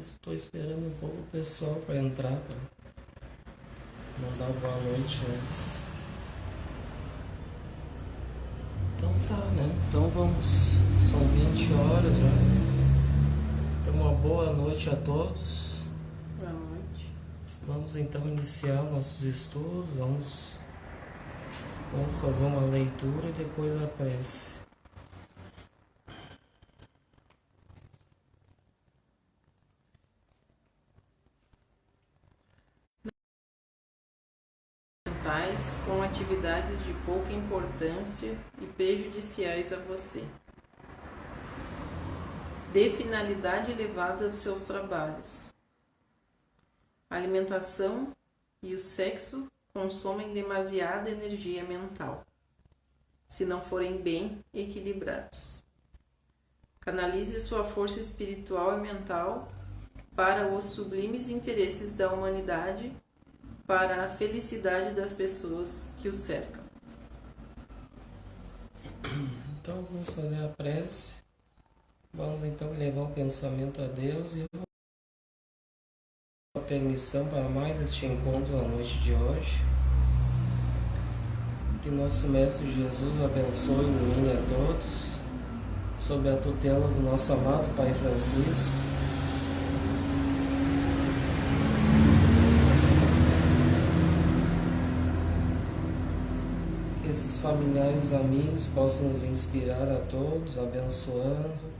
Estou esperando um pouco o pessoal para entrar, para mandar boa noite antes. Então tá, né? Então vamos. São 20 horas já. Então uma boa noite a todos. Boa noite. Vamos então iniciar nossos estudos. Vamos fazer uma leitura e depois a prece. Com atividades de pouca importância e prejudiciais a você. Dê finalidade elevada aos seus trabalhos. A alimentação e o sexo consomem demasiada energia mental, se não forem bem equilibrados. Canalize sua força espiritual e mental para os sublimes interesses da humanidade, para a felicidade das pessoas que o cercam. Então vamos fazer a prece. Vamos então levar o pensamento a Deus e a permissão para mais este encontro na noite de hoje. Que nosso Mestre Jesus abençoe e ilumine a todos, sob a tutela do nosso amado Pai Francisco. Que esses familiares e amigos possam nos inspirar a todos, abençoando,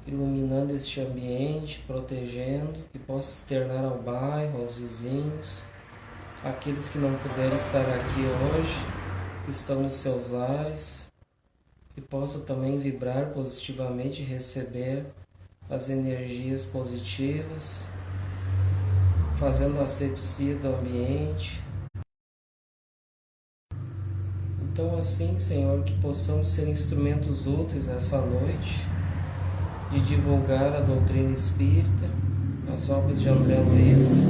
iluminando este ambiente, protegendo, que possa externar ao bairro, aos vizinhos, aqueles que não puderem estar aqui hoje, que estão nos seus lares, que possam também vibrar positivamente e receber as energias positivas, fazendo a asepsia do ambiente. Então assim, Senhor, que possamos ser instrumentos úteis essa noite, de divulgar a doutrina espírita, as obras de André Luiz.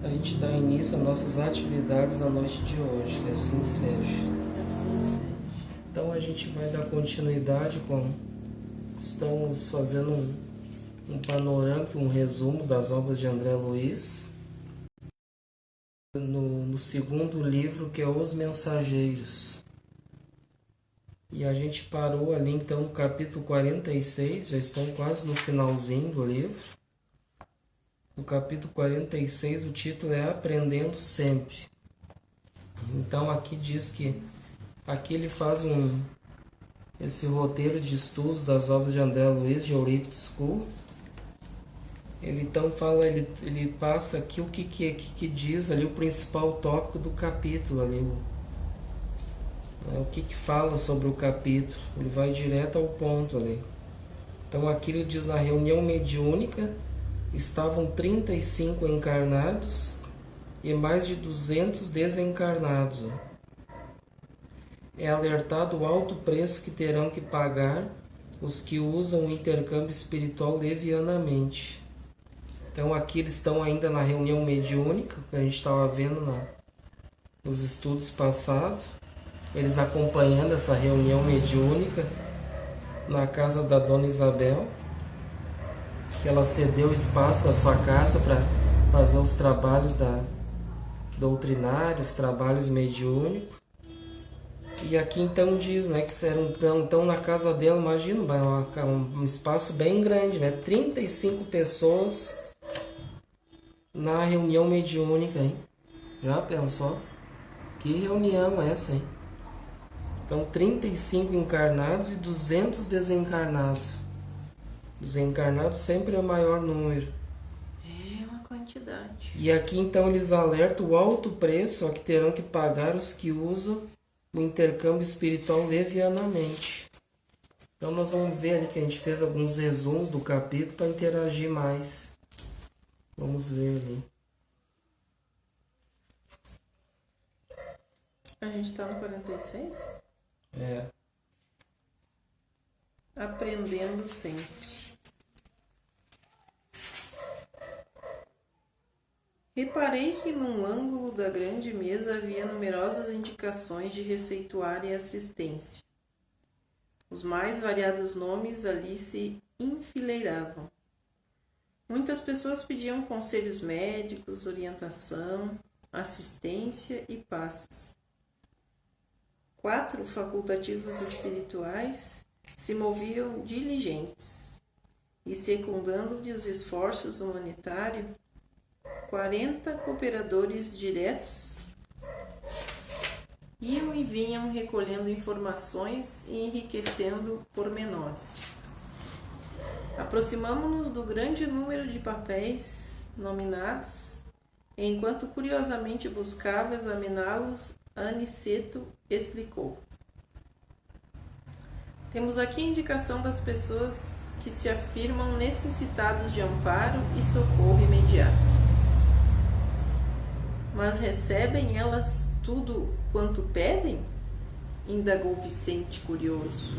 A gente dá início às nossas atividades na noite de hoje, que assim seja. Assim seja. Então a gente vai dar continuidade com... Estamos fazendo um panorâmico, um resumo das obras de André Luiz, no segundo livro, que é Os Mensageiros. E a gente parou ali então no capítulo 46, já estão quase no finalzinho do livro. No capítulo 46 o título é Aprendendo Sempre. Então aqui diz que aqui ele faz esse roteiro de estudos das obras de André Luiz de Euripides School. Ele então fala, ele passa aqui o que diz ali o principal tópico do capítulo ali, o que fala sobre o capítulo. Ele vai direto ao ponto ali. Então aqui ele diz: na reunião mediúnica estavam 35 encarnados e mais de 200 desencarnados. É alertado o alto preço que terão que pagar os que usam o intercâmbio espiritual levianamente. Então aqui eles estão ainda na reunião mediúnica, que a gente estava vendo nos estudos passados. Eles acompanhando essa reunião mediúnica na casa da Dona Isabel, que ela cedeu espaço à sua casa para fazer os trabalhos doutrinários, trabalhos mediúnicos. E aqui então diz, né, que estão na casa dela, imagina, um espaço bem grande, né, 35 pessoas na reunião mediúnica, hein? Já pensou? Que reunião é essa, hein? Então 35 encarnados e 200 desencarnados. Desencarnados sempre é o maior número. É uma quantidade. E aqui então eles alertam o alto preço a que terão que pagar os que usam o intercâmbio espiritual levianamente. Então nós vamos ver ali que a gente fez alguns resumos do capítulo para interagir mais. Vamos ver ali. A gente está no 46? É. Aprendendo sempre. Reparei que num ângulo da grande mesa havia numerosas indicações de receituário e assistência. Os mais variados nomes ali se enfileiravam. Muitas pessoas pediam conselhos médicos, orientação, assistência e passes. 4 facultativos espirituais se moviam diligentes e, secundando-lhe os esforços humanitários, 40 cooperadores diretos iam e vinham recolhendo informações e enriquecendo pormenores. Aproximamo-nos do grande número de papéis nominados, enquanto curiosamente buscava examiná-los, Aniceto explicou. Temos aqui a indicação das pessoas que se afirmam necessitados de amparo e socorro imediato. Mas recebem elas tudo quanto pedem? Indagou Vicente curioso.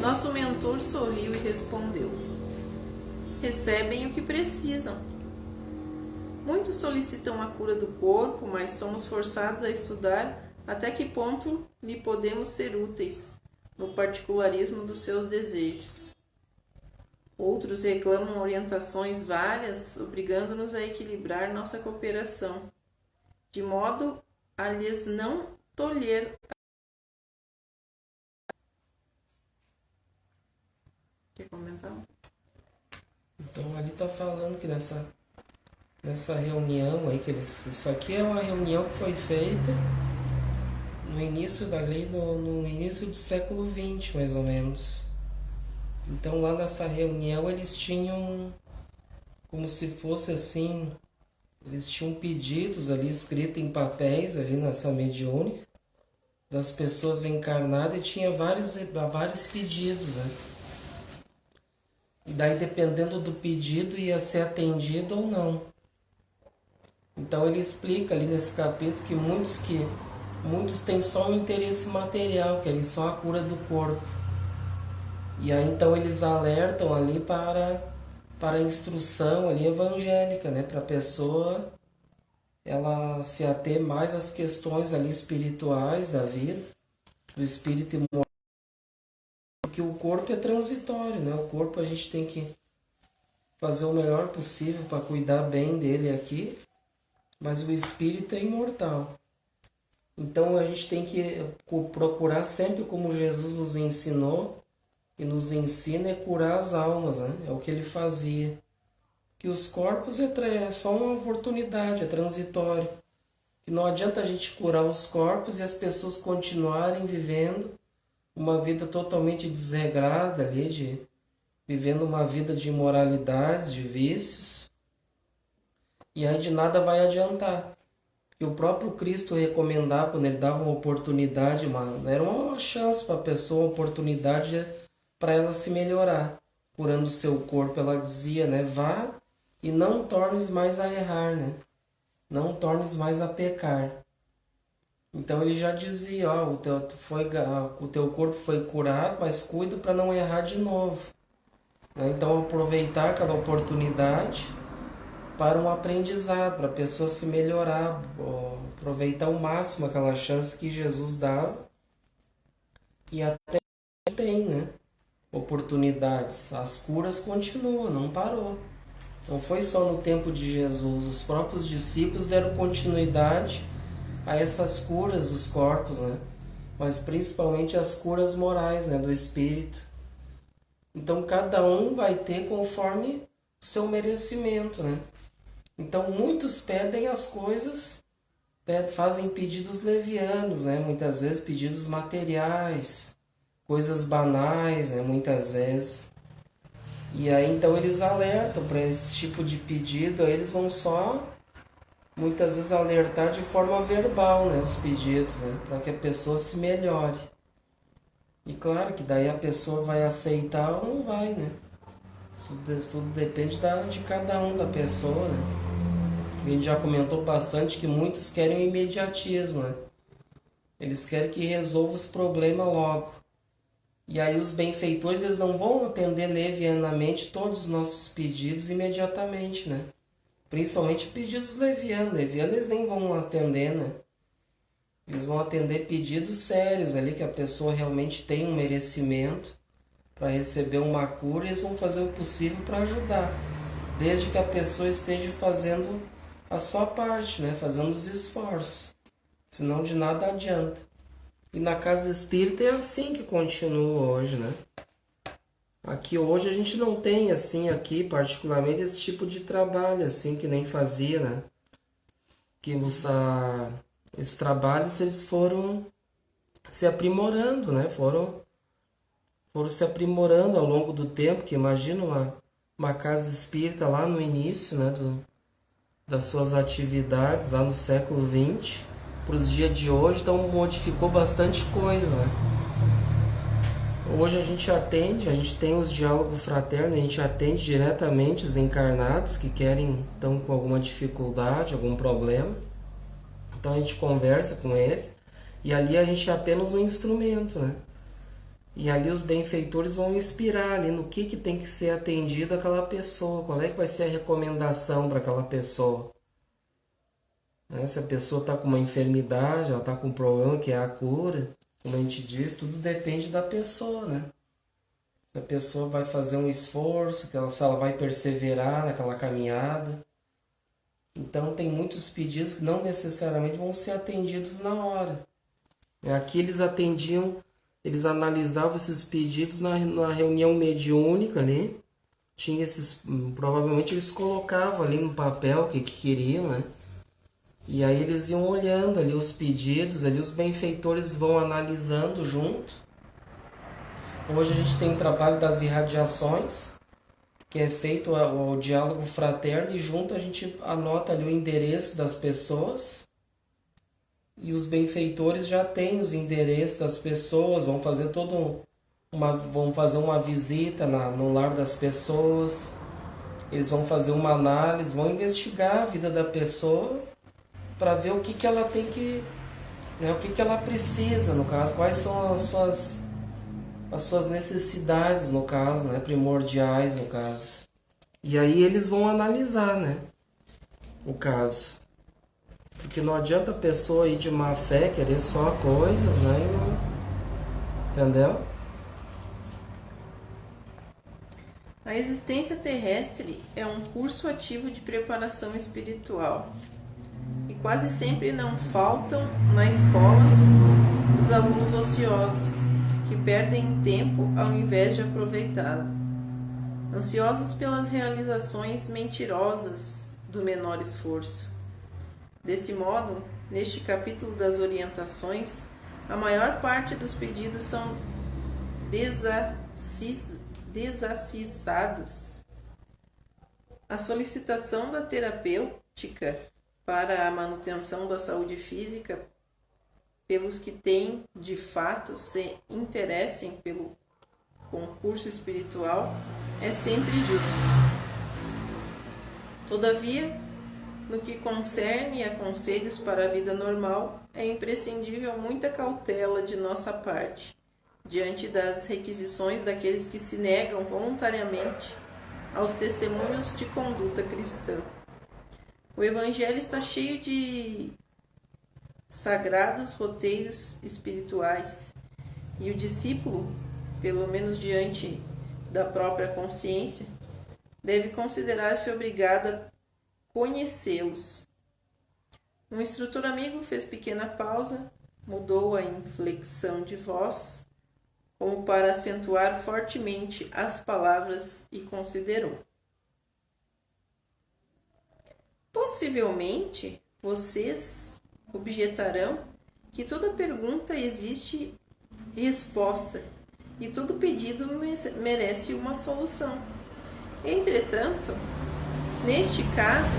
Nosso mentor sorriu e respondeu: recebem o que precisam. Muitos solicitam a cura do corpo, mas somos forçados a estudar até que ponto lhe podemos ser úteis no particularismo dos seus desejos. Outros reclamam orientações várias, obrigando-nos a equilibrar nossa cooperação, de modo a lhes não tolher. Quer comentar? Então ali está falando que nessa reunião aí, isso aqui é uma reunião que foi feita no início da lei, no início do século XX, mais ou menos. Então lá nessa reunião eles tinham, como se fosse assim, eles tinham pedidos ali escritos em papéis ali nessa mediúnica das pessoas encarnadas, e tinha vários pedidos, né? E daí dependendo do pedido ia ser atendido ou não. Então ele explica ali nesse capítulo que muitos têm só um interesse material, que é só a cura do corpo. E aí então eles alertam ali para a instrução ali evangélica, né, para a pessoa ela se ater mais às questões ali espirituais da vida, do espírito imortal, porque o corpo é transitório, né? O corpo a gente tem que fazer o melhor possível para cuidar bem dele aqui, mas o espírito é imortal. Então a gente tem que procurar sempre, como Jesus nos ensinou e nos ensina, é curar as almas, né? É o que ele fazia. Que os corpos é só uma oportunidade, é transitório. Que não adianta a gente curar os corpos e as pessoas continuarem vivendo uma vida totalmente desregrada ali, vivendo uma vida de imoralidades, de vícios. E aí de nada vai adiantar. E o próprio Cristo recomendava, quando ele dava uma oportunidade, era uma chance para a pessoa, uma oportunidade para ela se melhorar. Curando o seu corpo, ela dizia, né? Vá e não tornes mais a errar, né? Não tornes mais a pecar. Então ele já dizia, ó, o teu corpo foi curado, mas cuida para não errar de novo. Então aproveitar aquela oportunidade para um aprendizado, para a pessoa se melhorar, aproveitar ao máximo aquela chance que Jesus dava. E até tem, né? Oportunidades. As curas continuam, não parou. Não foi só no tempo de Jesus. Os próprios discípulos deram continuidade a essas curas dos corpos, né? Mas principalmente as curas morais, né? Do espírito. Então cada um vai ter conforme o seu merecimento, né? Então muitos pedem as coisas, fazem pedidos levianos, né? Muitas vezes pedidos materiais, coisas banais, né? Muitas vezes. E aí então eles alertam para esse tipo de pedido, aí eles vão só muitas vezes alertar de forma verbal, né? Os pedidos, né? Para que a pessoa se melhore. E claro que daí a pessoa vai aceitar ou não vai, né? Tudo depende de cada um, da pessoa, né? A gente já comentou bastante que muitos querem o imediatismo, né? Eles querem que resolva os problemas logo. E aí os benfeitores, eles não vão atender levianamente todos os nossos pedidos imediatamente, né? Principalmente pedidos levianos. Levianos eles nem vão atender, né? Eles vão atender pedidos sérios ali, que a pessoa realmente tem um merecimento para receber uma cura, e eles vão fazer o possível para ajudar, desde que a pessoa esteja fazendo a sua parte, né? Fazendo os esforços, senão de nada adianta. E na casa espírita é assim que continua hoje, né? Aqui hoje a gente não tem assim, aqui particularmente, esse tipo de trabalho assim que nem fazia, né? Que esses trabalhos eles foram se aprimorando, né? Foram se aprimorando ao longo do tempo, que imagina uma casa espírita lá no início, né? Das suas atividades, lá no século XX, para os dias de hoje, então modificou bastante coisa, né? Hoje a gente tem os diálogos fraternos, a gente atende diretamente os encarnados que estão com alguma dificuldade, algum problema. Então a gente conversa com eles e ali a gente é apenas um instrumento, né? E ali os benfeitores vão inspirar ali no que tem que ser atendido aquela pessoa, qual é que vai ser a recomendação para aquela pessoa. Se a pessoa está com uma enfermidade, ela está com um problema que é a cura, como a gente diz, tudo depende da pessoa, né? Se a pessoa vai fazer um esforço, se ela vai perseverar naquela caminhada. Então tem muitos pedidos que não necessariamente vão ser atendidos na hora. Aqui eles analisavam esses pedidos na reunião mediúnica ali. Provavelmente eles colocavam ali no papel o que queriam, né? E aí eles iam olhando ali os pedidos, ali os benfeitores vão analisando junto. Hoje a gente tem o trabalho das irradiações, que é feito o diálogo fraterno, e junto a gente anota ali o endereço das pessoas. E os benfeitores já têm os endereços das pessoas, vão fazer vão fazer uma visita no lar das pessoas. Eles vão fazer uma análise, vão investigar a vida da pessoa para ver o que ela tem que, né, o que ela precisa, no caso, quais são as suas necessidades, no caso, né, primordiais, no caso. E aí eles vão analisar, né, o caso. Porque não adianta a pessoa ir de má fé, querer só coisas, né, e não... Entendeu? A existência terrestre é um curso ativo de preparação espiritual. E quase sempre não faltam na escola os alunos ociosos, que perdem tempo ao invés de aproveitá-lo, ansiosos pelas realizações mentirosas do menor esforço. Desse modo, neste capítulo das orientações, a maior parte dos pedidos são desacissados. A solicitação da terapêutica para a manutenção da saúde física pelos que têm, de fato, se interessem pelo concurso espiritual é sempre justo. Todavia, no que concerne a conselhos para a vida normal, é imprescindível muita cautela de nossa parte, diante das requisições daqueles que se negam voluntariamente aos testemunhos de conduta cristã. O Evangelho está cheio de sagrados roteiros espirituais e o discípulo, pelo menos diante da própria consciência, deve considerar-se obrigado a conhecê-los. Um instrutor amigo fez pequena pausa, mudou a inflexão de voz, como para acentuar fortemente as palavras, e considerou: possivelmente, vocês objetarão que toda pergunta existe resposta e todo pedido merece uma solução. Entretanto, neste caso,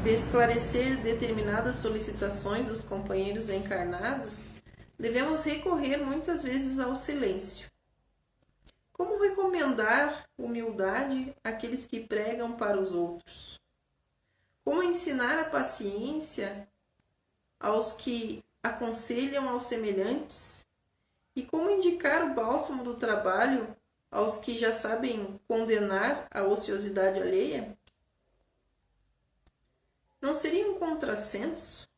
de esclarecer determinadas solicitações dos companheiros encarnados, devemos recorrer muitas vezes ao silêncio. Como recomendar humildade àqueles que pregam para os outros? Como ensinar a paciência aos que aconselham aos semelhantes? E como indicar o bálsamo do trabalho aos que já sabem condenar a ociosidade alheia? Não seria um contrassenso?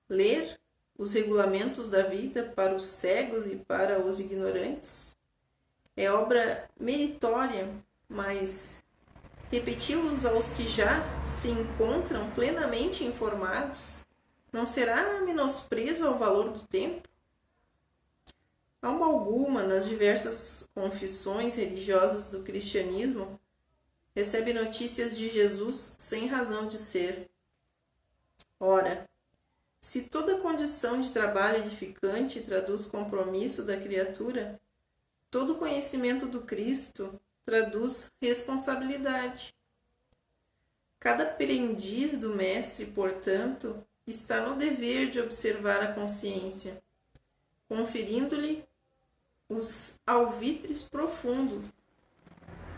ler os regulamentos da vida para os cegos e para os ignorantes é obra meritória, mas repeti-los aos que já se encontram plenamente informados não será menosprezo ao valor do tempo? Alma alguma, nas diversas confissões religiosas do cristianismo, recebe notícias de Jesus sem razão de ser. Ora, se toda condição de trabalho edificante traduz compromisso da criatura, todo conhecimento do Cristo traduz responsabilidade. Cada aprendiz do Mestre, portanto, está no dever de observar a consciência, conferindo-lhe os alvitres profundos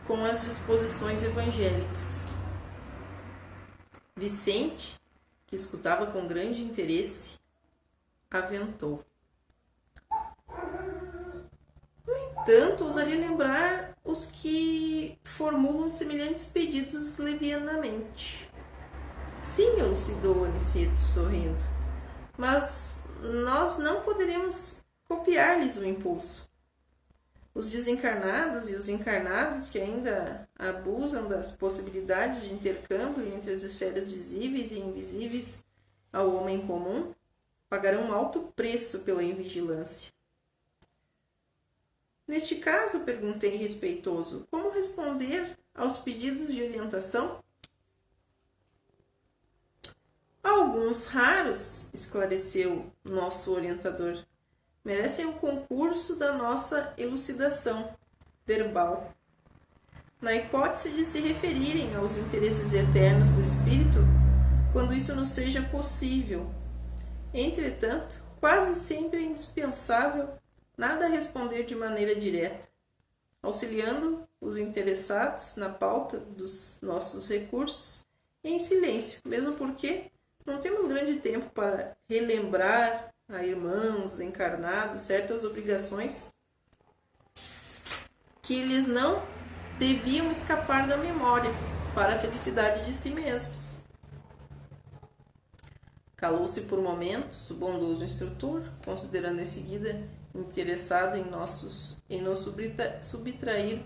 com as disposições evangélicas. Vicente, que escutava com grande interesse, aventou. No entanto, ousaria lembrar os que formulam semelhantes pedidos levianamente. Sim, elucidou Aniceto, sorrindo, mas nós não poderemos copiar-lhes o impulso. Os desencarnados e os encarnados que ainda abusam das possibilidades de intercâmbio entre as esferas visíveis e invisíveis ao homem comum pagarão um alto preço pela invigilância. Neste caso, perguntei respeitoso, como responder aos pedidos de orientação? Alguns raros, esclareceu nosso orientador, merecem o concurso da nossa elucidação verbal. Na hipótese de se referirem aos interesses eternos do espírito, quando isso nos seja possível. Entretanto, quase sempre é indispensável nada responder de maneira direta, auxiliando os interessados na pauta dos nossos recursos em silêncio, mesmo porque não temos grande tempo para relembrar a irmãos encarnados certas obrigações que lhes não deviam escapar da memória para a felicidade de si mesmos. Calou-se por momentos o bondoso instrutor, considerando em seguida interessado em nos subtrair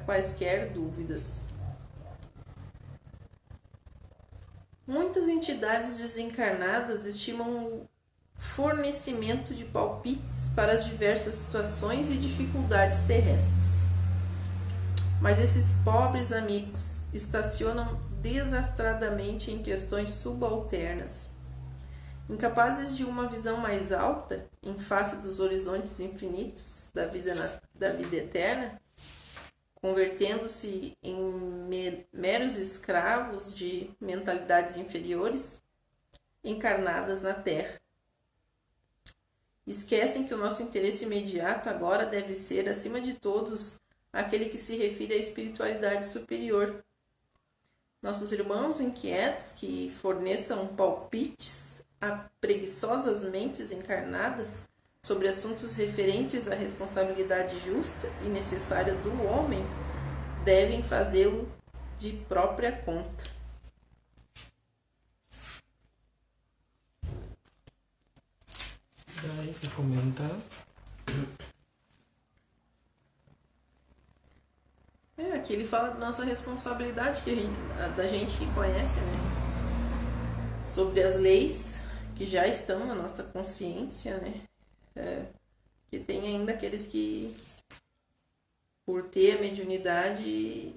quaisquer dúvidas. Muitas entidades desencarnadas estimam o fornecimento de palpites para as diversas situações e dificuldades terrestres. Mas esses pobres amigos estacionam desastradamente em questões subalternas, incapazes de uma visão mais alta em face dos horizontes infinitos da vida eterna, convertendo-se em meros escravos de mentalidades inferiores encarnadas na Terra. Esquecem que o nosso interesse imediato agora deve ser, acima de todos, aquele que se refere à espiritualidade superior. Nossos irmãos inquietos que forneçam palpites a preguiçosas mentes encarnadas sobre assuntos referentes à responsabilidade justa e necessária do homem devem fazê-lo de própria conta. Daí para comentar. Aqui ele fala da nossa responsabilidade, da gente que conhece, né? Sobre as leis que já estão na nossa consciência, né? Que tem ainda aqueles que, por ter a mediunidade,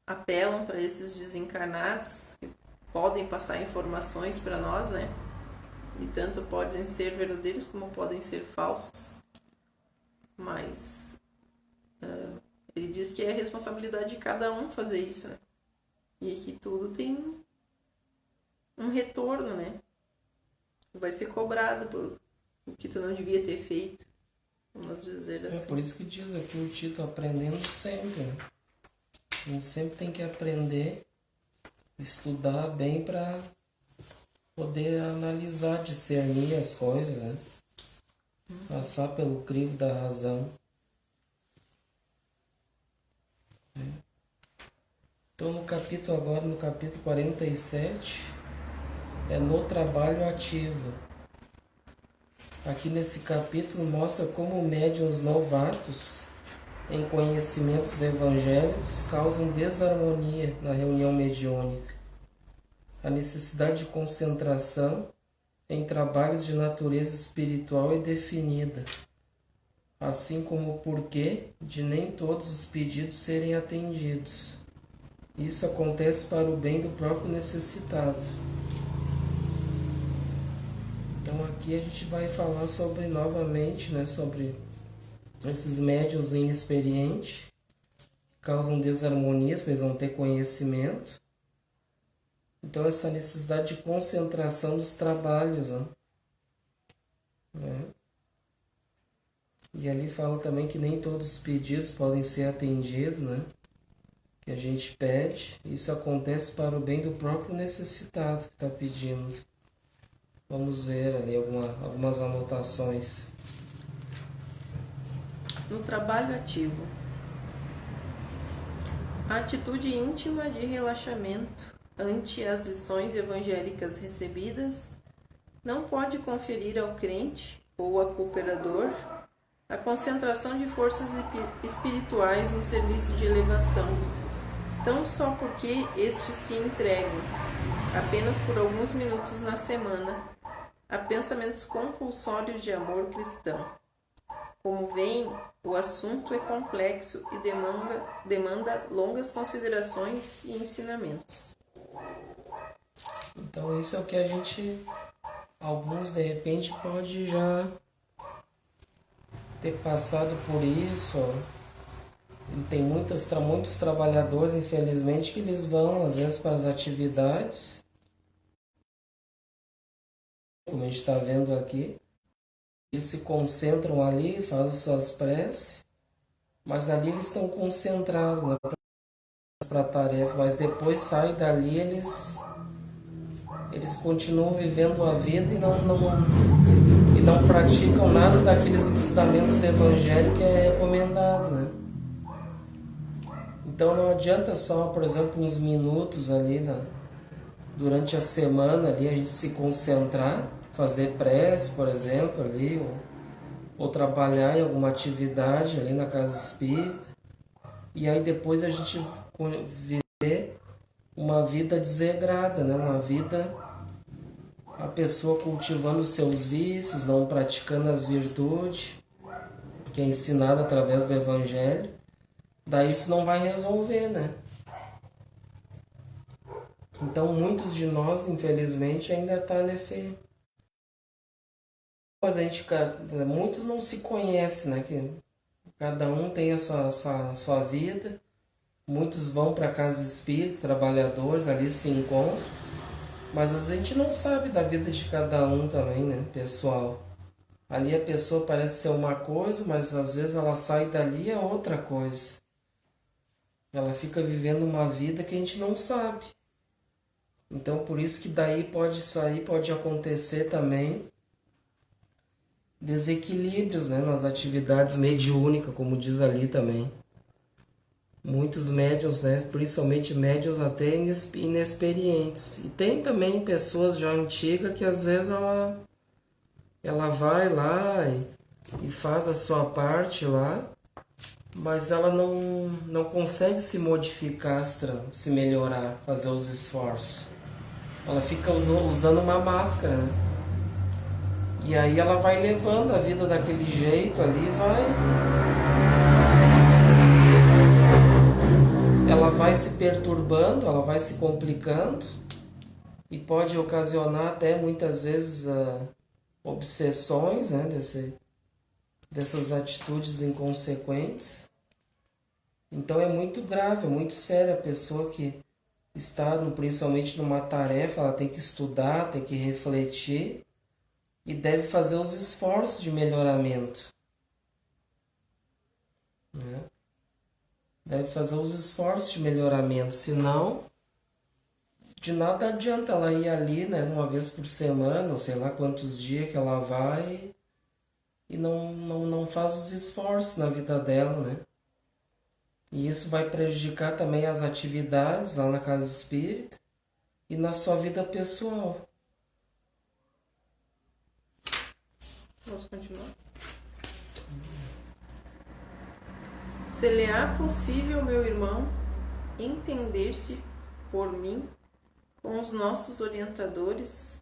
apelam para esses desencarnados, que podem passar informações para nós, né? E tanto podem ser verdadeiros como podem ser falsos. Mas ele diz que é responsabilidade de cada um fazer isso, né? E que tudo tem um retorno, né? Vai ser cobrado por o que tu não devia ter feito, vamos dizer assim. É por isso que diz aqui o Tito, aprendendo sempre, né? A gente sempre tem que aprender, estudar bem para poder analisar, discernir as coisas, né? Passar pelo crivo da razão. Então no capítulo 47, é no trabalho ativo. Aqui nesse capítulo mostra como médiuns novatos em conhecimentos evangélicos causam desarmonia na reunião mediúnica. A necessidade de concentração em trabalhos de natureza espiritual é definida, assim como o porquê de nem todos os pedidos serem atendidos. Isso acontece para o bem do próprio necessitado. Então aqui a gente vai falar sobre, novamente, sobre esses médiuns inexperientes, que causam desarmonias, porque eles não têm conhecimento. Então essa necessidade de concentração dos trabalhos, né? E ali fala também que nem todos os pedidos podem ser atendidos, né? Que a gente pede. Isso acontece para o bem do próprio necessitado que está pedindo. Vamos ver ali algumas anotações. No trabalho ativo. A atitude íntima de relaxamento ante as lições evangélicas recebidas não pode conferir ao crente ou a cooperador a concentração de forças espirituais no serviço de elevação, tão só porque estes se entregam, apenas por alguns minutos na semana, a pensamentos compulsórios de amor cristão. Como veem, o assunto é complexo e demanda longas considerações e ensinamentos. Então isso é o que a gente, alguns de repente pode já ter passado por isso. Tem muitos trabalhadores, infelizmente, que eles vão às vezes para as atividades, como a gente está vendo aqui, eles se concentram ali, fazem suas preces, mas ali eles estão concentrados, né, para a tarefa, mas depois saem dali, eles continuam vivendo a vida e não praticam nada daqueles ensinamentos evangélicos que é recomendado, né? Então não adianta só, por exemplo, uns minutos ali durante a semana ali a gente se concentrar, fazer prece, por exemplo, ali, ou trabalhar em alguma atividade ali na casa espírita, e aí depois a gente viver uma vida desregrada, né? Uma vida, a pessoa cultivando os seus vícios, não praticando as virtudes que é ensinado através do Evangelho. Daí isso não vai resolver, né? Então muitos de nós, infelizmente, ainda tá nesse... Mas muitos não se conhecem, né? Que cada um tem a sua vida. Muitos vão para a casa espírita, trabalhadores, ali se encontram. Mas a gente não sabe da vida de cada um também, né, pessoal? Ali a pessoa parece ser uma coisa, mas às vezes ela sai dali e é outra coisa. Ela fica vivendo uma vida que a gente não sabe. Então por isso que isso aí pode acontecer também desequilíbrios, né, nas atividades mediúnicas, como diz ali também. Muitos médiuns, né, principalmente médiuns até inexperientes. E tem também pessoas já antigas que às vezes ela vai lá e faz a sua parte lá, mas ela não consegue se modificar, se melhorar, fazer os esforços. Ela fica usando uma máscara, né? E aí ela vai levando a vida daquele jeito ali, ela vai se perturbando, ela vai se complicando e pode ocasionar até muitas vezes obsessões, né, dessas atitudes inconsequentes. Então é muito grave, é muito sério a pessoa que está principalmente numa tarefa, ela tem que estudar, tem que refletir e deve fazer os esforços de melhoramento, né? Deve fazer os esforços de melhoramento, senão de nada adianta ela ir ali, né, uma vez por semana, ou sei lá quantos dias que ela vai e não faz os esforços na vida dela, né? E isso vai prejudicar também as atividades lá na casa espírita e na sua vida pessoal. O Posso continuar? Se lhe é possível, meu irmão, entender-se por mim com os nossos orientadores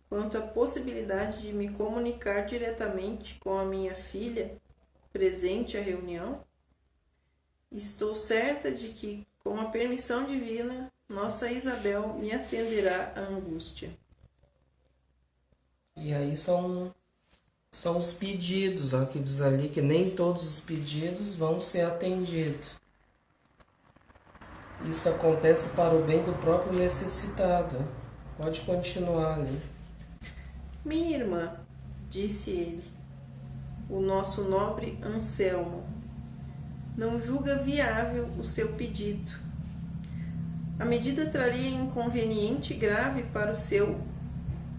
quanto à possibilidade de me comunicar diretamente com a minha filha presente à reunião, estou certa de que, com a permissão divina, nossa Isabel me atenderá à angústia. E aí são os pedidos, ó, que diz ali que nem todos os pedidos vão ser atendidos. Isso acontece para o bem do próprio necessitado. Pode continuar ali. Minha irmã, disse ele, o nosso nobre Anselmo, não julga viável o seu pedido. A medida traria inconveniente grave para o seu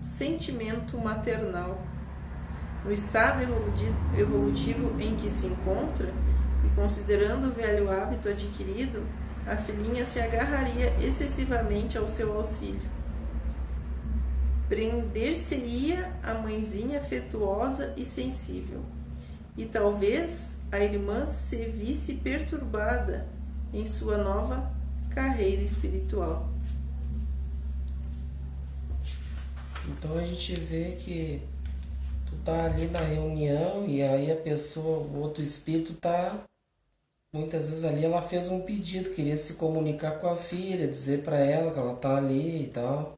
sentimento maternal. No estado evolutivo em que se encontra, e considerando o velho hábito adquirido, a filhinha se agarraria excessivamente ao seu auxílio. Prender-se-ia a mãezinha afetuosa e sensível, e talvez a irmã se visse perturbada em sua nova carreira espiritual. Então a gente vê que tu tá ali na reunião e aí a pessoa, o outro espírito tá, muitas vezes ali ela fez um pedido, queria se comunicar com a filha, dizer para ela que ela tá ali e tal.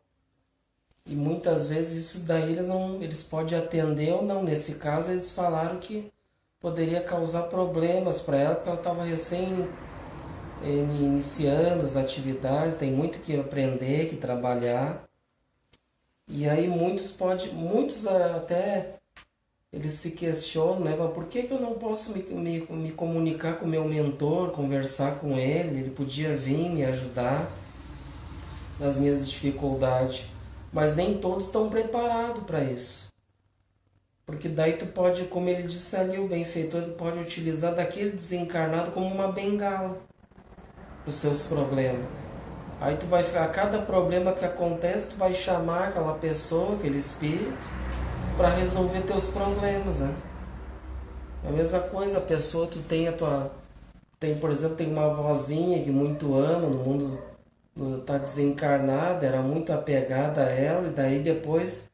E muitas vezes isso daí eles podem atender ou não. Nesse caso eles falaram que poderia causar problemas para ela, porque ela estava recém iniciando as atividades, tem muito que aprender, que trabalhar. E aí muitos até eles se questionam, né? Mas por que eu não posso me comunicar com o meu mentor, conversar com ele? Ele podia vir me ajudar nas minhas dificuldades. Mas nem todos estão preparados para isso. Porque daí tu pode, como ele disse ali, o benfeitor, tu pode utilizar daquele desencarnado como uma bengala para os seus problemas. Aí tu vai, a cada problema que acontece, tu vai chamar aquela pessoa, aquele espírito, para resolver teus problemas, né? É a mesma coisa, a pessoa, tu tem por exemplo, tem uma avózinha que muito ama no mundo, tá desencarnada, era muito apegada a ela, e daí depois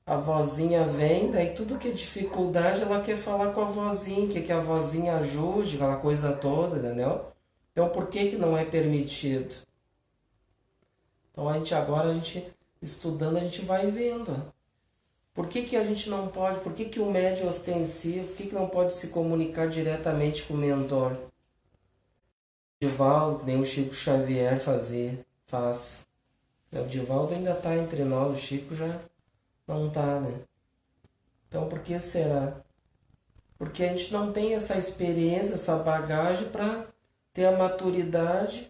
a vozinha vem, daí tudo que é dificuldade ela quer falar com a vozinha, quer que a vozinha ajude, aquela coisa toda, entendeu? Então por que não é permitido? Então a gente estudando, a gente vai vendo. Por que a gente não pode, por que o médium ostensivo, por que não pode se comunicar diretamente com o mentor? O Divaldo, que nem o Chico Xavier faz. O Divaldo ainda está entre nós, o Chico já não está, né? Então por que será? Porque a gente não tem essa experiência, essa bagagem para ter a maturidade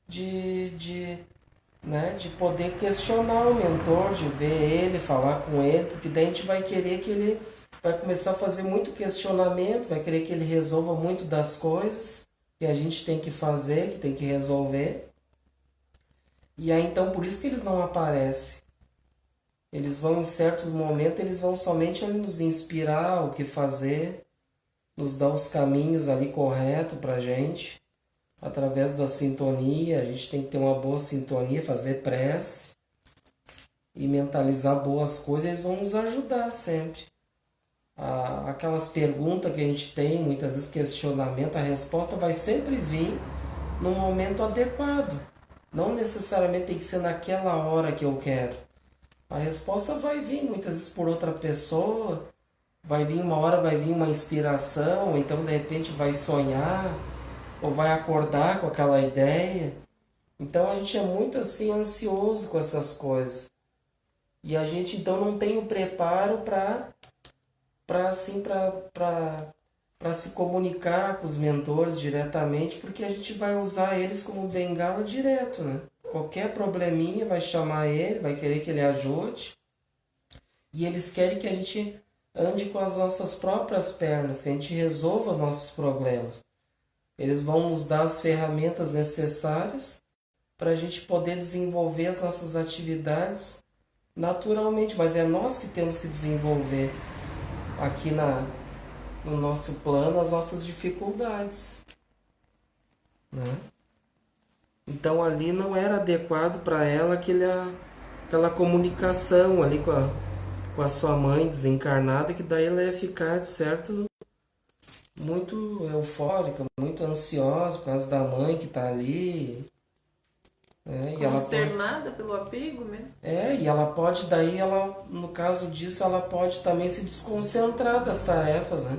de poder questionar o mentor, de ver ele, falar com ele, porque daí a gente vai querer que ele vai começar a fazer muito questionamento, vai querer que ele resolva muito das coisas que a gente tem que fazer, que tem que resolver. E aí então por isso que eles não aparecem. Eles vão em certos momentos, eles vão somente ali nos inspirar o que fazer, nos dar os caminhos ali corretos pra gente. Através da sintonia, a gente tem que ter uma boa sintonia, fazer prece e mentalizar boas coisas, eles vão nos ajudar sempre. Aquelas perguntas que a gente tem, muitas vezes questionamento, a resposta vai sempre vir no momento adequado. Não necessariamente tem que ser naquela hora que eu quero. A resposta vai vir muitas vezes por outra pessoa, vai vir uma hora, vai vir uma inspiração, ou então de repente vai sonhar, ou vai acordar com aquela ideia. Então a gente é muito assim ansioso com essas coisas. E a gente então não tem o preparo para se comunicar com os mentores diretamente, porque a gente vai usar eles como bengala direto, né? Qualquer probleminha vai chamar ele, vai querer que ele ajude. E eles querem que a gente ande com as nossas próprias pernas, que a gente resolva nossos problemas. Eles vão nos dar as ferramentas necessárias para a gente poder desenvolver as nossas atividades naturalmente, mas é nós que temos que desenvolver aqui no nosso plano as nossas dificuldades, né? Então ali não era adequado para ela aquela comunicação ali com a sua mãe desencarnada, que daí ela ia ficar, de certo, muito eufórica, muito ansiosa por causa da mãe que está ali. Consternada pelo apego mesmo. E ela pode, daí ela, no caso disso, ela pode também se desconcentrar das tarefas, né?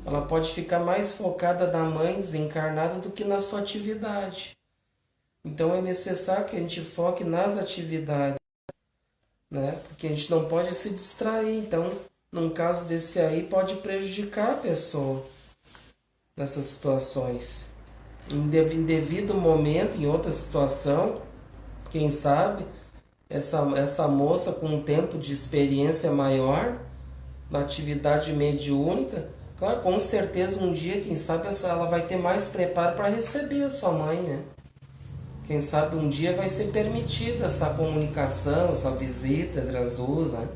Ela pode ficar mais focada na mãe desencarnada do que na sua atividade. Então é necessário que a gente foque nas atividades, né? Porque a gente não pode se distrair. Então, num caso desse aí, pode prejudicar a pessoa nessas situações. Em devido momento, em outra situação, quem sabe, essa moça com um tempo de experiência maior na atividade mediúnica, claro, com certeza um dia, quem sabe, ela vai ter mais preparo para receber a sua mãe, né? Quem sabe um dia vai ser permitida essa comunicação, essa visita entre as duas, né?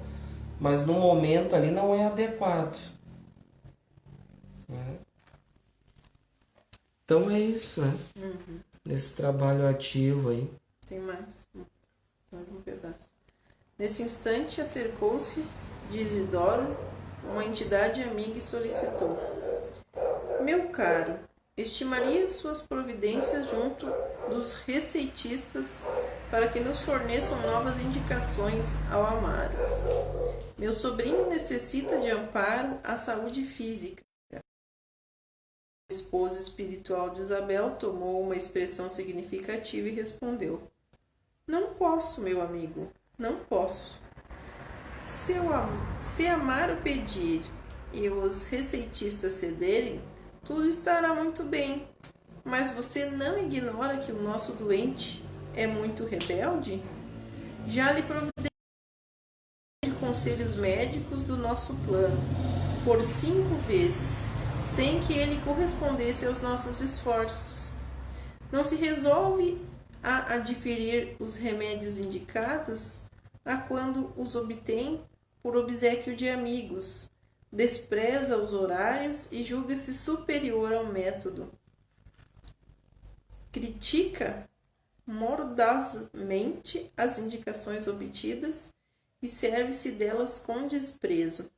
Mas no momento ali não é adequado. Né? Então é isso, né? Nesse trabalho ativo aí. Tem mais um pedaço. Nesse instante acercou-se de Isidoro uma entidade amiga e solicitou: meu caro, estimaria suas providências junto dos receitistas para que nos forneçam novas indicações ao Amaro. Meu sobrinho necessita de amparo à saúde física. A esposa espiritual de Isabel tomou uma expressão significativa e respondeu: não posso, meu amigo, não posso. Se Amaro pedir e os receitistas cederem, tudo estará muito bem. Mas você não ignora que o nosso doente é muito rebelde? Já lhe providenciei de conselhos médicos do nosso plano, por 5 vezes, sem que ele correspondesse aos nossos esforços. Não se resolve a adquirir os remédios indicados a quando os obtém por obséquio de amigos, despreza os horários e julga-se superior ao método. Critica mordazmente as indicações obtidas e serve-se delas com desprezo.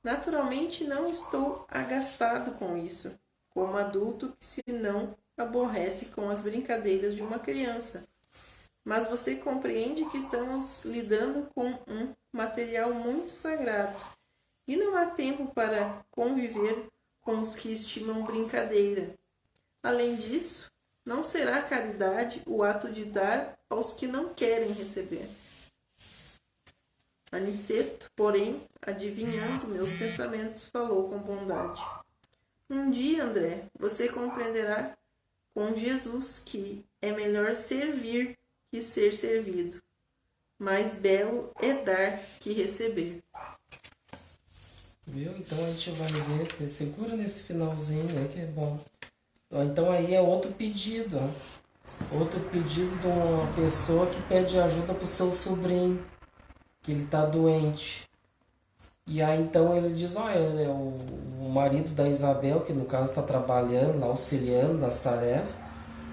Naturalmente não estou agastado com isso, como adulto que se não aborrece com as brincadeiras de uma criança. Mas você compreende que estamos lidando com um material muito sagrado e não há tempo para conviver com os que estimam brincadeira. Além disso, não será caridade o ato de dar aos que não querem receber. Aniceto, porém, adivinhando meus pensamentos, falou com bondade. Um dia, André, você compreenderá com Jesus que é melhor servir que ser servido. Mais belo é dar que receber. Viu? Então a gente vai ver, segura nesse finalzinho aí que é bom. Então aí é outro pedido, ó. Outro pedido de uma pessoa que pede ajuda pro seu sobrinho, que ele tá doente. E aí então ele diz, olha, o marido da Isabel, que no caso está trabalhando, lá, auxiliando nas tarefas,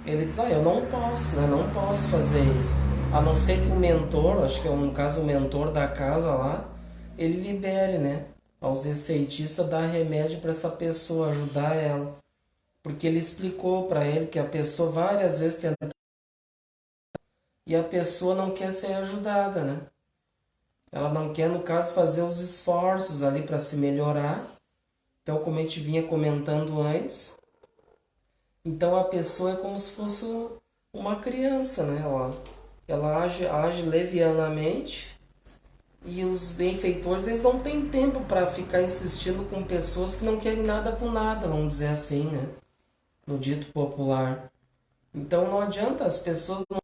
ele diz, eu não posso, né? Não posso fazer isso. A não ser que o mentor, acho que é no caso o mentor da casa lá, ele libere, né? Aos receitistas dar remédio para essa pessoa, ajudar ela. Porque ele explicou para ele que a pessoa várias vezes tenta e a pessoa não quer ser ajudada, né? Ela não quer, no caso, fazer os esforços ali para se melhorar. Então, como a gente vinha comentando antes, então a pessoa é como se fosse uma criança, né? Ela age levianamente e os benfeitores, eles não têm tempo para ficar insistindo com pessoas que não querem nada com nada, vamos dizer assim, né? No dito popular. Então não adianta, as pessoas não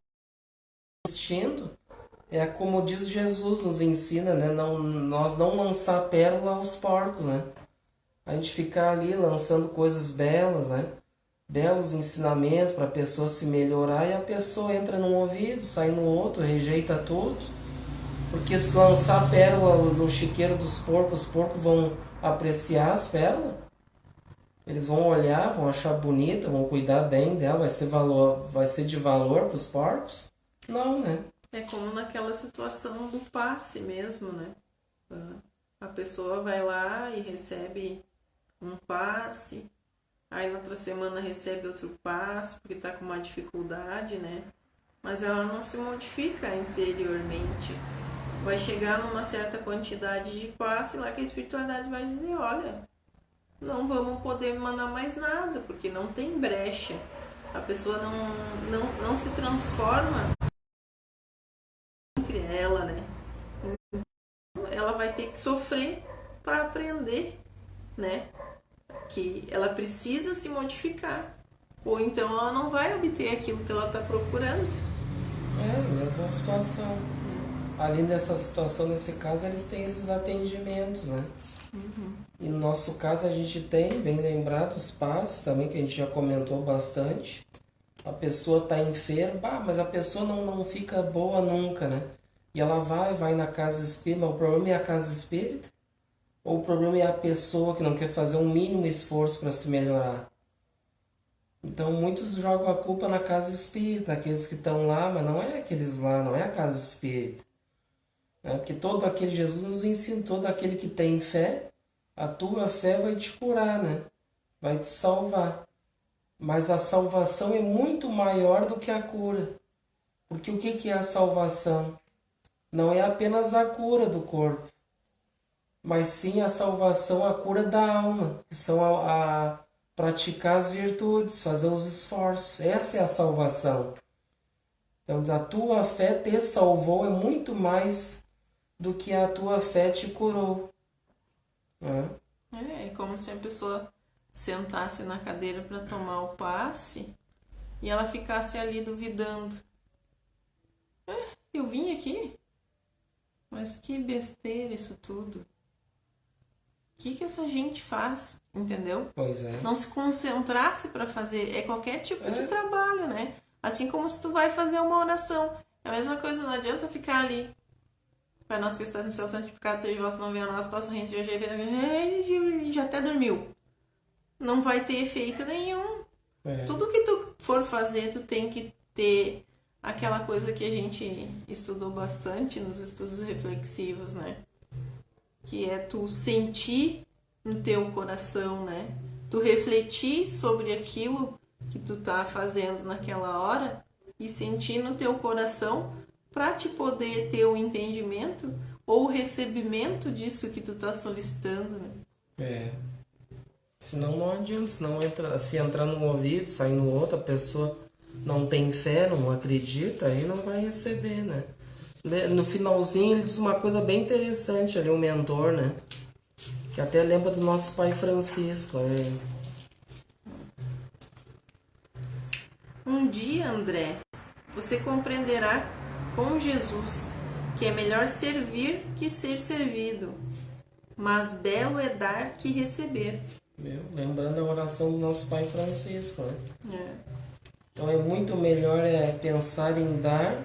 insistindo. É como diz Jesus, nos ensina, né? Nós não lançar pérola aos porcos, né? A gente ficar ali lançando coisas belas, né? Belos ensinamentos para a pessoa se melhorar e a pessoa entra num ouvido, sai no outro, rejeita tudo. Porque que se lançar pérola no chiqueiro dos porcos, os porcos vão apreciar as pérolas? Eles vão olhar, vão achar bonita, vão cuidar bem dela, vai ser de valor para os porcos? Não, né? É como naquela situação do passe mesmo, né? A pessoa vai lá e recebe um passe, aí na outra semana recebe outro passe porque está com uma dificuldade, né? Mas ela não se modifica interiormente. Vai chegar numa certa quantidade de passe lá que a espiritualidade vai dizer, olha, não vamos poder mandar mais nada, porque não tem brecha. A pessoa não se transforma entre ela, né? Ela vai ter que sofrer para aprender, né? Que ela precisa se modificar. Ou então ela não vai obter aquilo que ela está procurando. É, mesma situação. Ali nessa situação, nesse caso, eles têm esses atendimentos, né? E no nosso caso a gente tem, bem lembrado, os passos também, que a gente já comentou bastante. A pessoa está enferma, mas a pessoa não fica boa nunca, né? E ela vai na casa espírita, mas o problema é a casa espírita? Ou o problema é a pessoa que não quer fazer um mínimo esforço para se melhorar? Então muitos jogam a culpa na casa espírita, aqueles que estão lá, mas não é aqueles lá, não é a casa espírita. Porque todo aquele, Jesus nos ensina, todo aquele que tem fé, a tua fé vai te curar, né? Vai te salvar. Mas a salvação é muito maior do que a cura. Porque o que é a salvação? Não é apenas a cura do corpo, mas sim a salvação, a cura da alma, que são a praticar as virtudes, fazer os esforços. Essa é a salvação. Então, a tua fé te salvou é muito mais do que a tua fé te curou. É como se a pessoa sentasse na cadeira para tomar o passe e ela ficasse ali duvidando. Eu vim aqui? Mas que besteira isso tudo. O que essa gente faz, entendeu? Pois é. Não se concentrasse para fazer, qualquer tipo de trabalho, né? Assim como se tu vai fazer uma oração. É a mesma coisa, não adianta ficar ali. Pai nosso que estás no céu, santificado seja o vosso nome, venha a nós, passa o reino, e já até dormiu. Não vai ter efeito nenhum. Tudo que tu for fazer, tu tem que ter aquela coisa que a gente estudou bastante nos estudos reflexivos, né? Que é tu sentir no teu coração, né? Tu refletir sobre aquilo que tu tá fazendo naquela hora e sentir no teu coração para te poder ter o entendimento ou o recebimento disso que tu tá solicitando, né? Senão não adianta, se entrar num ouvido, sair no outro, a pessoa não tem fé, não acredita, aí não vai receber, né? No finalzinho ele diz uma coisa bem interessante ali, o mentor, né? Que até lembra do nosso pai Francisco. Um dia, André, você compreenderá com Jesus que é melhor servir que ser servido, mas belo é dar que receber. Lembrando a oração do nosso pai Francisco, né? Então é muito melhor pensar em dar,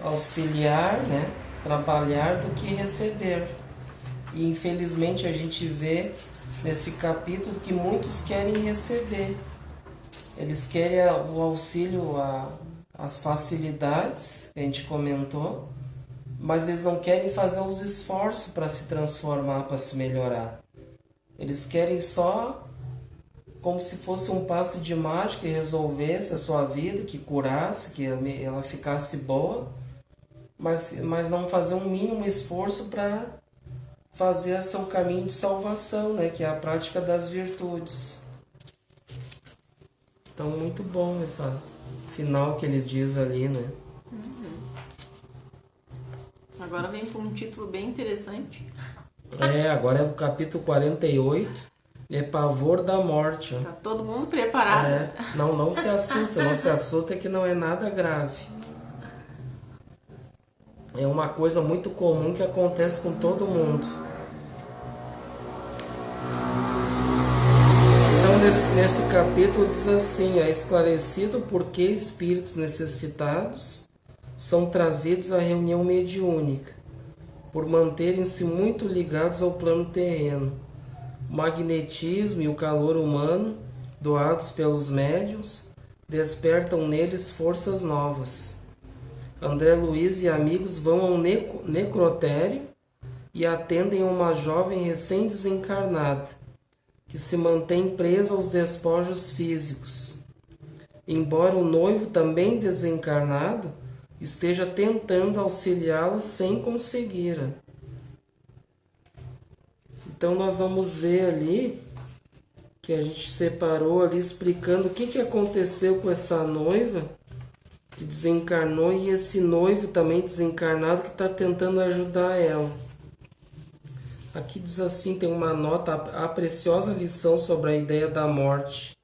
auxiliar, né? Trabalhar do que receber. E infelizmente a gente vê nesse capítulo que muitos querem receber. Eles querem o auxílio, as facilidades que a gente comentou, mas eles não querem fazer os esforços para se transformar, para se melhorar. Eles querem só como se fosse um passe de mágica e resolvesse a sua vida, que curasse, que ela ficasse boa, mas não fazer um mínimo esforço para fazer seu caminho de salvação, né? Que é a prática das virtudes. Então, muito bom esse final que ele diz ali, né? Agora vem com um título bem interessante. Agora é o capítulo 48, é Pavor da Morte. Tá todo mundo preparado. Não se assusta que não é nada grave. É uma coisa muito comum que acontece com todo mundo. Então, nesse capítulo diz assim: é esclarecido por que espíritos necessitados são trazidos à reunião mediúnica. por manterem-se muito ligados ao plano terreno. O magnetismo e o calor humano, doados pelos médiuns, despertam neles forças novas. André Luiz e amigos vão ao necrotério e atendem a uma jovem recém-desencarnada, que se mantém presa aos despojos físicos. Embora o noivo, também desencarnado, esteja tentando auxiliá-la sem conseguir. Então nós vamos ver ali que a gente separou ali explicando o que aconteceu com essa noiva que desencarnou e esse noivo também desencarnado que está tentando ajudar ela. Aqui diz assim, tem uma nota, a preciosa lição sobre a ideia da morte.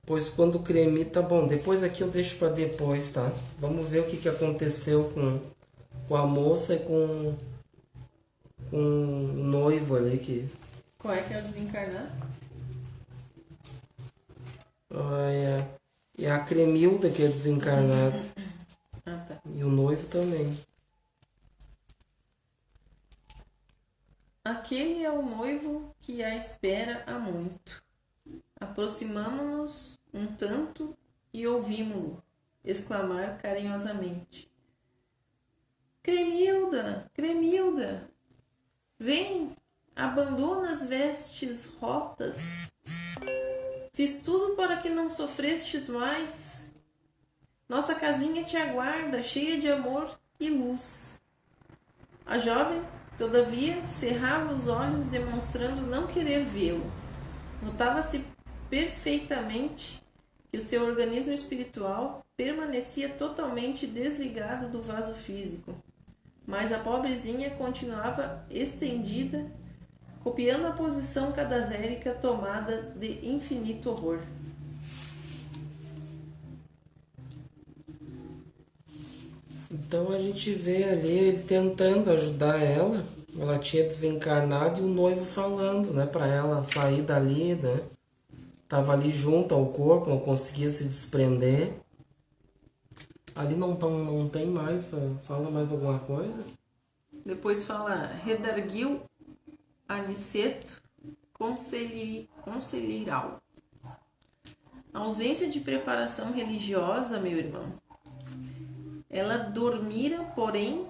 Pois quando cremita, bom, depois aqui eu deixo para depois, tá? Vamos ver o que aconteceu com a moça e com o noivo ali que... Qual é que é o desencarnado? É a Cremilda que é desencarnada. Ah, tá. E o noivo também. Aquele é o noivo que a espera há muito. Aproximamo-nos um tanto e ouvimo-lo exclamar carinhosamente: Cremilda, Cremilda, vem, abandona as vestes rotas. Fiz tudo para que não sofrestes mais. Nossa casinha te aguarda, cheia de amor e luz. A jovem, todavia, cerrava os olhos, demonstrando não querer vê-lo. Notava-se perfeitamente que o seu organismo espiritual permanecia totalmente desligado do vaso físico, mas a pobrezinha continuava estendida, copiando a posição cadavérica tomada de infinito horror. Então a gente vê ali ele tentando ajudar ela. Ela tinha desencarnado e o noivo falando, né, para ela sair dali, né? Tava ali junto ao corpo, não conseguia se desprender. Ali não tem mais, fala mais alguma coisa? Depois fala: redarguiu Aniceto conselheiral. A ausência de preparação religiosa, meu irmão. Ela dormira, porém,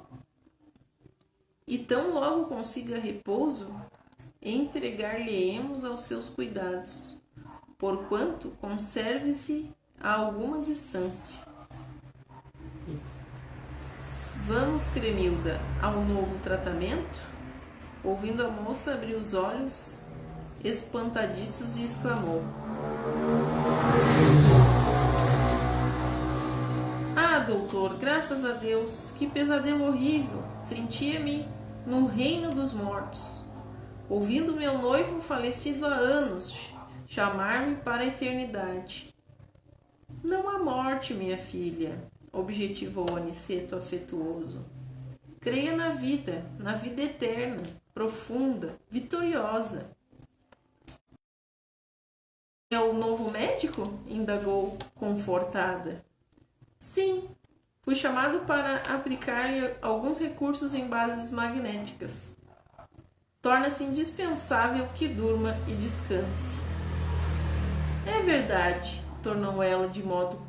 e tão logo consiga repouso, entregar-lhe-emos aos seus cuidados, porquanto conserve-se a alguma distância. Vamos, Cremilda, ao novo tratamento? Ouvindo a moça, abriu os olhos, espantadiços, e exclamou: Ah, doutor, graças a Deus, que pesadelo horrível! Sentia-me no reino dos mortos, ouvindo meu noivo falecido há anos chamar-me para a eternidade. Não há morte, minha filha, objetivou Aniceto afetuoso. Creia na vida eterna, profunda, vitoriosa. É o novo médico? Indagou, confortada. Sim, fui chamado para aplicar-lhe alguns recursos em bases magnéticas. Torna-se indispensável que durma e descanse. É verdade, tornou ela de modo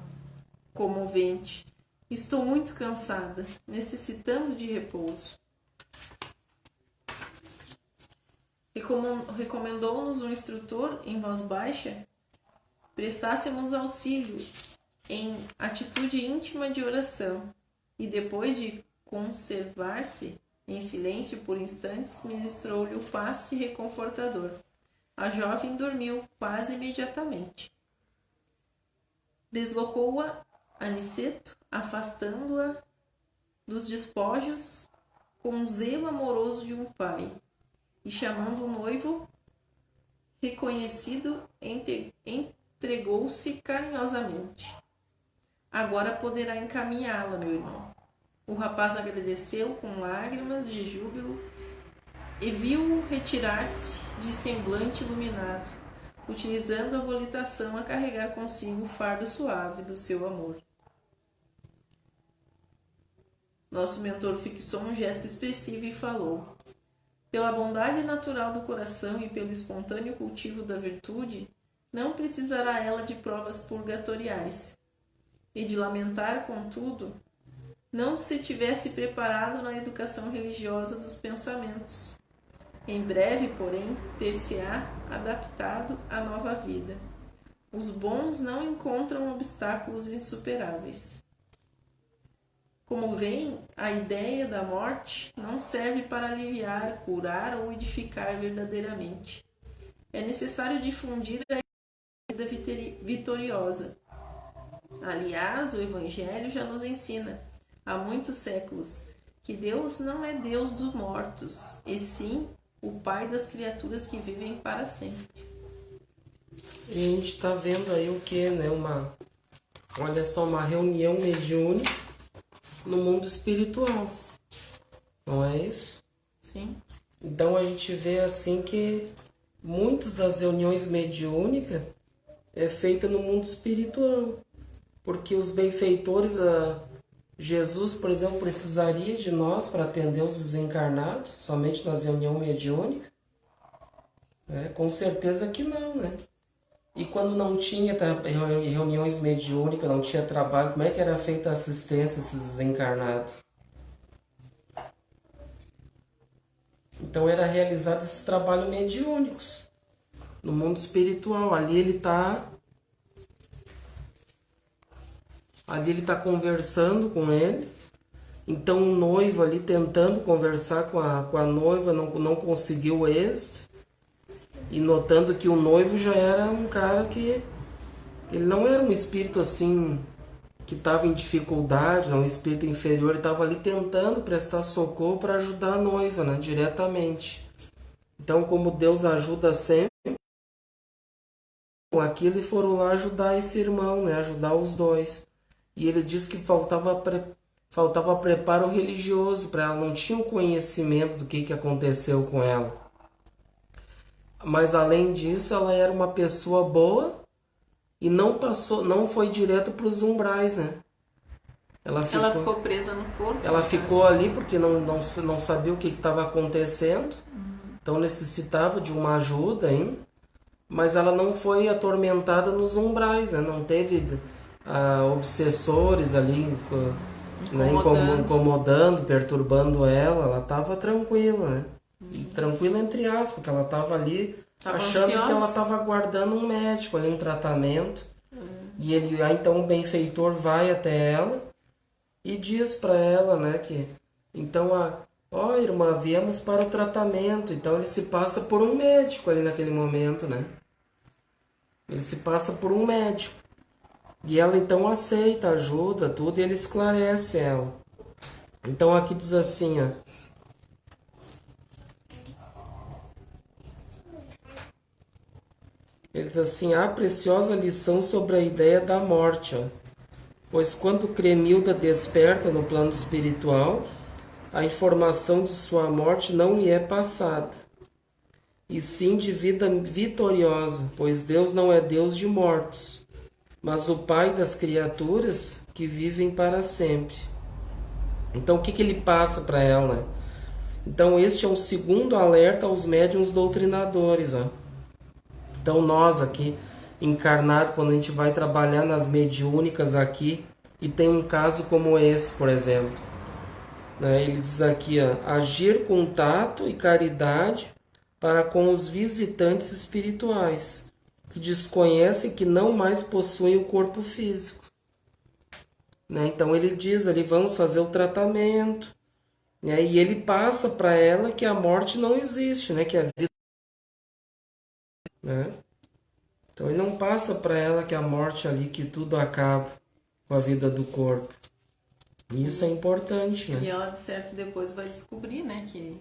comovente. Estou muito cansada, necessitando de repouso. Recomendou-nos o instrutor, em voz baixa, prestássemos auxílio em atitude íntima de oração e, depois de conservar-se em silêncio por instantes, ministrou-lhe o passe reconfortador. A jovem dormiu quase imediatamente. Deslocou-a Aniceto, afastando-a dos despojos com o zelo amoroso de um pai, e chamando o noivo reconhecido, entregou-se carinhosamente. Agora poderá encaminhá-la, meu irmão. O rapaz agradeceu com lágrimas de júbilo e viu-o retirar-se de semblante iluminado, utilizando a volitação a carregar consigo o fardo suave do seu amor. Nosso mentor fixou um gesto expressivo e falou: pela bondade natural do coração e pelo espontâneo cultivo da virtude, não precisará ela de provas purgatoriais. E de lamentar, contudo, não se tivesse preparado na educação religiosa dos pensamentos. Em breve, porém, ter-se-á adaptado à nova vida. Os bons não encontram obstáculos insuperáveis. Como veem, a ideia da morte não serve para aliviar, curar ou edificar verdadeiramente. É necessário difundir a vida vitoriosa. Aliás, o Evangelho já nos ensina, há muitos séculos, que Deus não é Deus dos mortos, e sim o Pai das criaturas que vivem para sempre. E a gente está vendo aí o que, né? Olha só, uma reunião mediúnica no mundo espiritual. Não é isso? Sim. Então a gente vê assim que muitas das reuniões mediúnicas é feita no mundo espiritual. Porque os benfeitores, Jesus, por exemplo, precisaria de nós para atender os desencarnados, somente nas reuniões mediúnicas? Com certeza que não, né? E quando não tinha reuniões mediúnicas, não tinha trabalho, como é que era feita a assistência a esses desencarnados? Então era realizado esses trabalhos mediúnicos no mundo espiritual. Ali ele está conversando com ele. Então o noivo ali tentando conversar com a noiva não conseguiu êxito. E notando que o noivo já era um cara que ele não era um espírito assim que estava em dificuldade, não, um espírito inferior, ele estava ali tentando prestar socorro para ajudar a noiva, né, diretamente. Então, como Deus ajuda sempre, com aquilo eles foram lá ajudar esse irmão, né, ajudar os dois. E ele disse que faltava preparo religioso para ela, não tinha o conhecimento do que aconteceu com ela. Mas além disso, ela era uma pessoa boa e não foi direto para os umbrais, né? Ela ficou presa no corpo. Ela ficou ali porque não sabia o que estava acontecendo. Então necessitava de uma ajuda ainda. Mas ela não foi atormentada nos umbrais, né? Não teve obsessores ali incomodando, perturbando ela. Ela estava tranquila, né? Tranquila entre aspas, porque ela estava ali achando ansiosa, que ela estava aguardando um médico ali, um tratamento. E então o benfeitor vai até ela e diz para ela, né, que então irmã, viemos para o tratamento. Então ele se passa por um médico ali naquele momento, né? Ele se passa por um médico. E ela então aceita, ajuda, tudo, e ele esclarece ela. Então aqui diz assim, ó. Ele diz assim, há preciosa lição sobre a ideia da morte, ó. Pois quando Cremilda desperta no plano espiritual, a informação de sua morte não lhe é passada, e sim de vida vitoriosa, pois Deus não é Deus de mortos, mas o Pai das criaturas que vivem para sempre. Então o que ele passa para ela? Então este é um segundo alerta aos médiuns doutrinadores, ó. Então nós aqui, encarnados, quando a gente vai trabalhar nas mediúnicas aqui, e tem um caso como esse, por exemplo, né? Ele diz aqui, ó, agir com tato e caridade para com os visitantes espirituais, que desconhecem que não mais possuem o corpo físico. Né? Então ele diz ali, vamos fazer o tratamento, né? E ele passa para ela que a morte não existe, né? Que a vida... Né? Então ele não passa para ela que a morte ali, que tudo acaba com a vida do corpo. Isso é importante, né? E ela de certo depois vai descobrir, né, que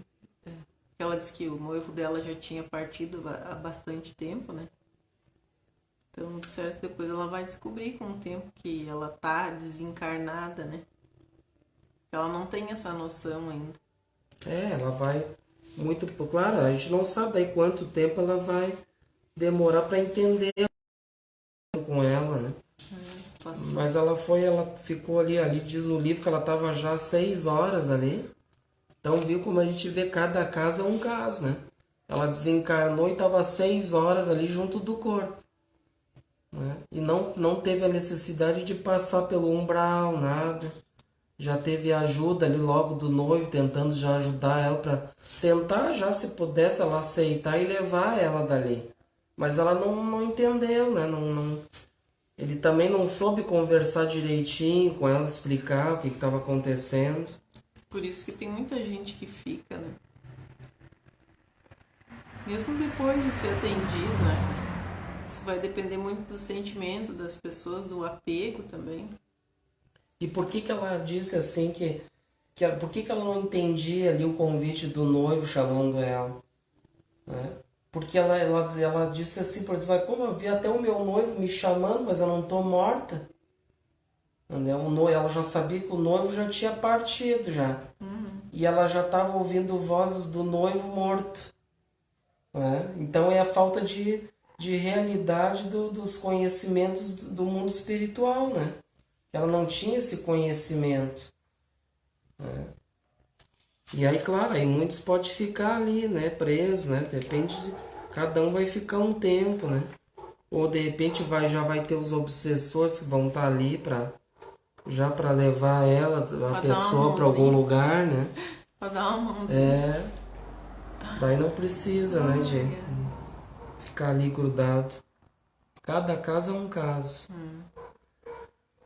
ela disse que o noivo dela já tinha partido há bastante tempo, né? Então de certo depois ela vai descobrir com o tempo que ela tá desencarnada, né? Ela não tem essa noção ainda. Ela vai muito... Claro, a gente não sabe daí quanto tempo ela vai demorar para entender com ela, né? Mas ela ficou ali diz no livro que ela estava já 6 horas ali. Então viu como a gente vê cada caso é um caso, né? Ela desencarnou e estava 6 horas ali junto do corpo. Né? E não teve a necessidade de passar pelo umbral, nada. Já teve ajuda ali logo do noivo, tentando já ajudar ela para tentar já, se pudesse, ela aceitar e levar ela dali. Mas ela não entendeu, né? Ele também não soube conversar direitinho com ela, explicar o que estava acontecendo. Por isso que tem muita gente que fica, né? Mesmo depois de ser atendido, né? Isso vai depender muito do sentimento das pessoas, do apego também. E por que ela disse assim por que ela não entendia ali o convite do noivo chamando ela? Né? Porque ela disse assim, por exemplo, como eu vi até o meu noivo me chamando, mas eu não estou morta. Ela já sabia que o noivo já tinha partido já. E ela já estava ouvindo vozes do noivo morto. Né? Então é a falta de realidade dos conhecimentos do mundo espiritual, né? Ela não tinha esse conhecimento. Né? E aí, claro, aí muitos podem ficar ali, né, presos, né? Depende cada um vai ficar um tempo, né? Ou de repente já vai ter os obsessores que vão estar ali para levar ela, a pessoa para algum lugar, né? Para dar uma mãozinha. Daí não precisa, né, de ficar ali grudado. Cada caso é um caso.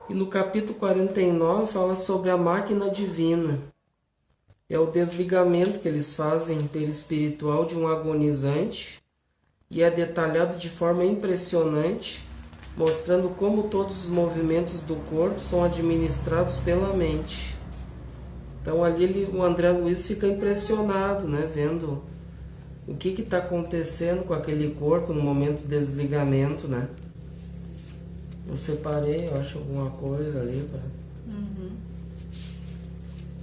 E no capítulo 49 fala sobre a máquina divina. É o desligamento que eles fazem perispiritual de um agonizante e é detalhado de forma impressionante, mostrando como todos os movimentos do corpo são administrados pela mente. Então ali o André Luiz fica impressionado, né, vendo o que está acontecendo com aquele corpo no momento do desligamento, né? Eu separei, eu acho, alguma coisa ali.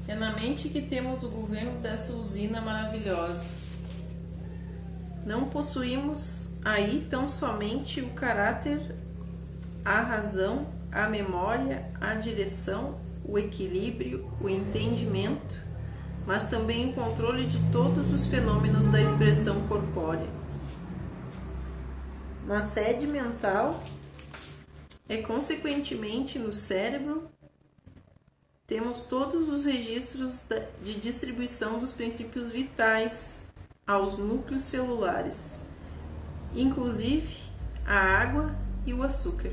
É na mente que temos o governo dessa usina maravilhosa. Não possuímos aí tão somente o caráter, a razão, a memória, a direção, o equilíbrio, o entendimento, mas também o controle de todos os fenômenos da expressão corpórea. Na sede mental, consequentemente no cérebro, temos todos os registros de distribuição dos princípios vitais aos núcleos celulares, inclusive a água e o açúcar.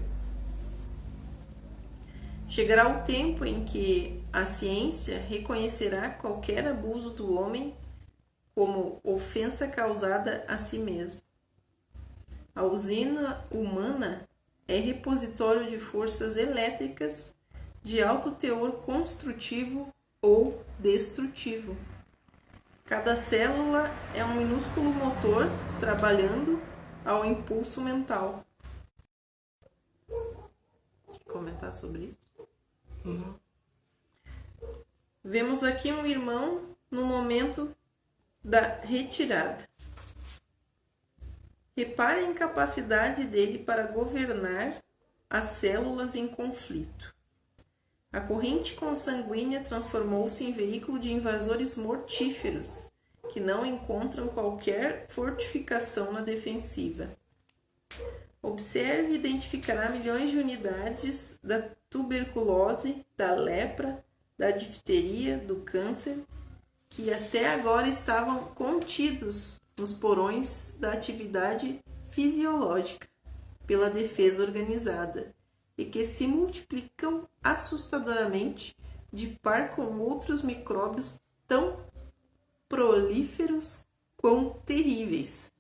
Chegará o tempo em que a ciência reconhecerá qualquer abuso do homem como ofensa causada a si mesmo. A usina humana é repositório de forças elétricas de alto teor construtivo ou destrutivo. Cada célula é um minúsculo motor trabalhando ao impulso mental. Quer comentar sobre isso? Vemos aqui um irmão no momento da retirada. Repare a incapacidade dele para governar as células em conflito. A corrente consanguínea transformou-se em veículo de invasores mortíferos, que não encontram qualquer fortificação na defensiva. Observe e identificará milhões de unidades da tuberculose, da lepra, da difteria, do câncer, que até agora estavam contidos nos porões da atividade fisiológica pela defesa organizada e que se multiplicam assustadoramente de par com outros micróbios tão prolíferos quão terríveis.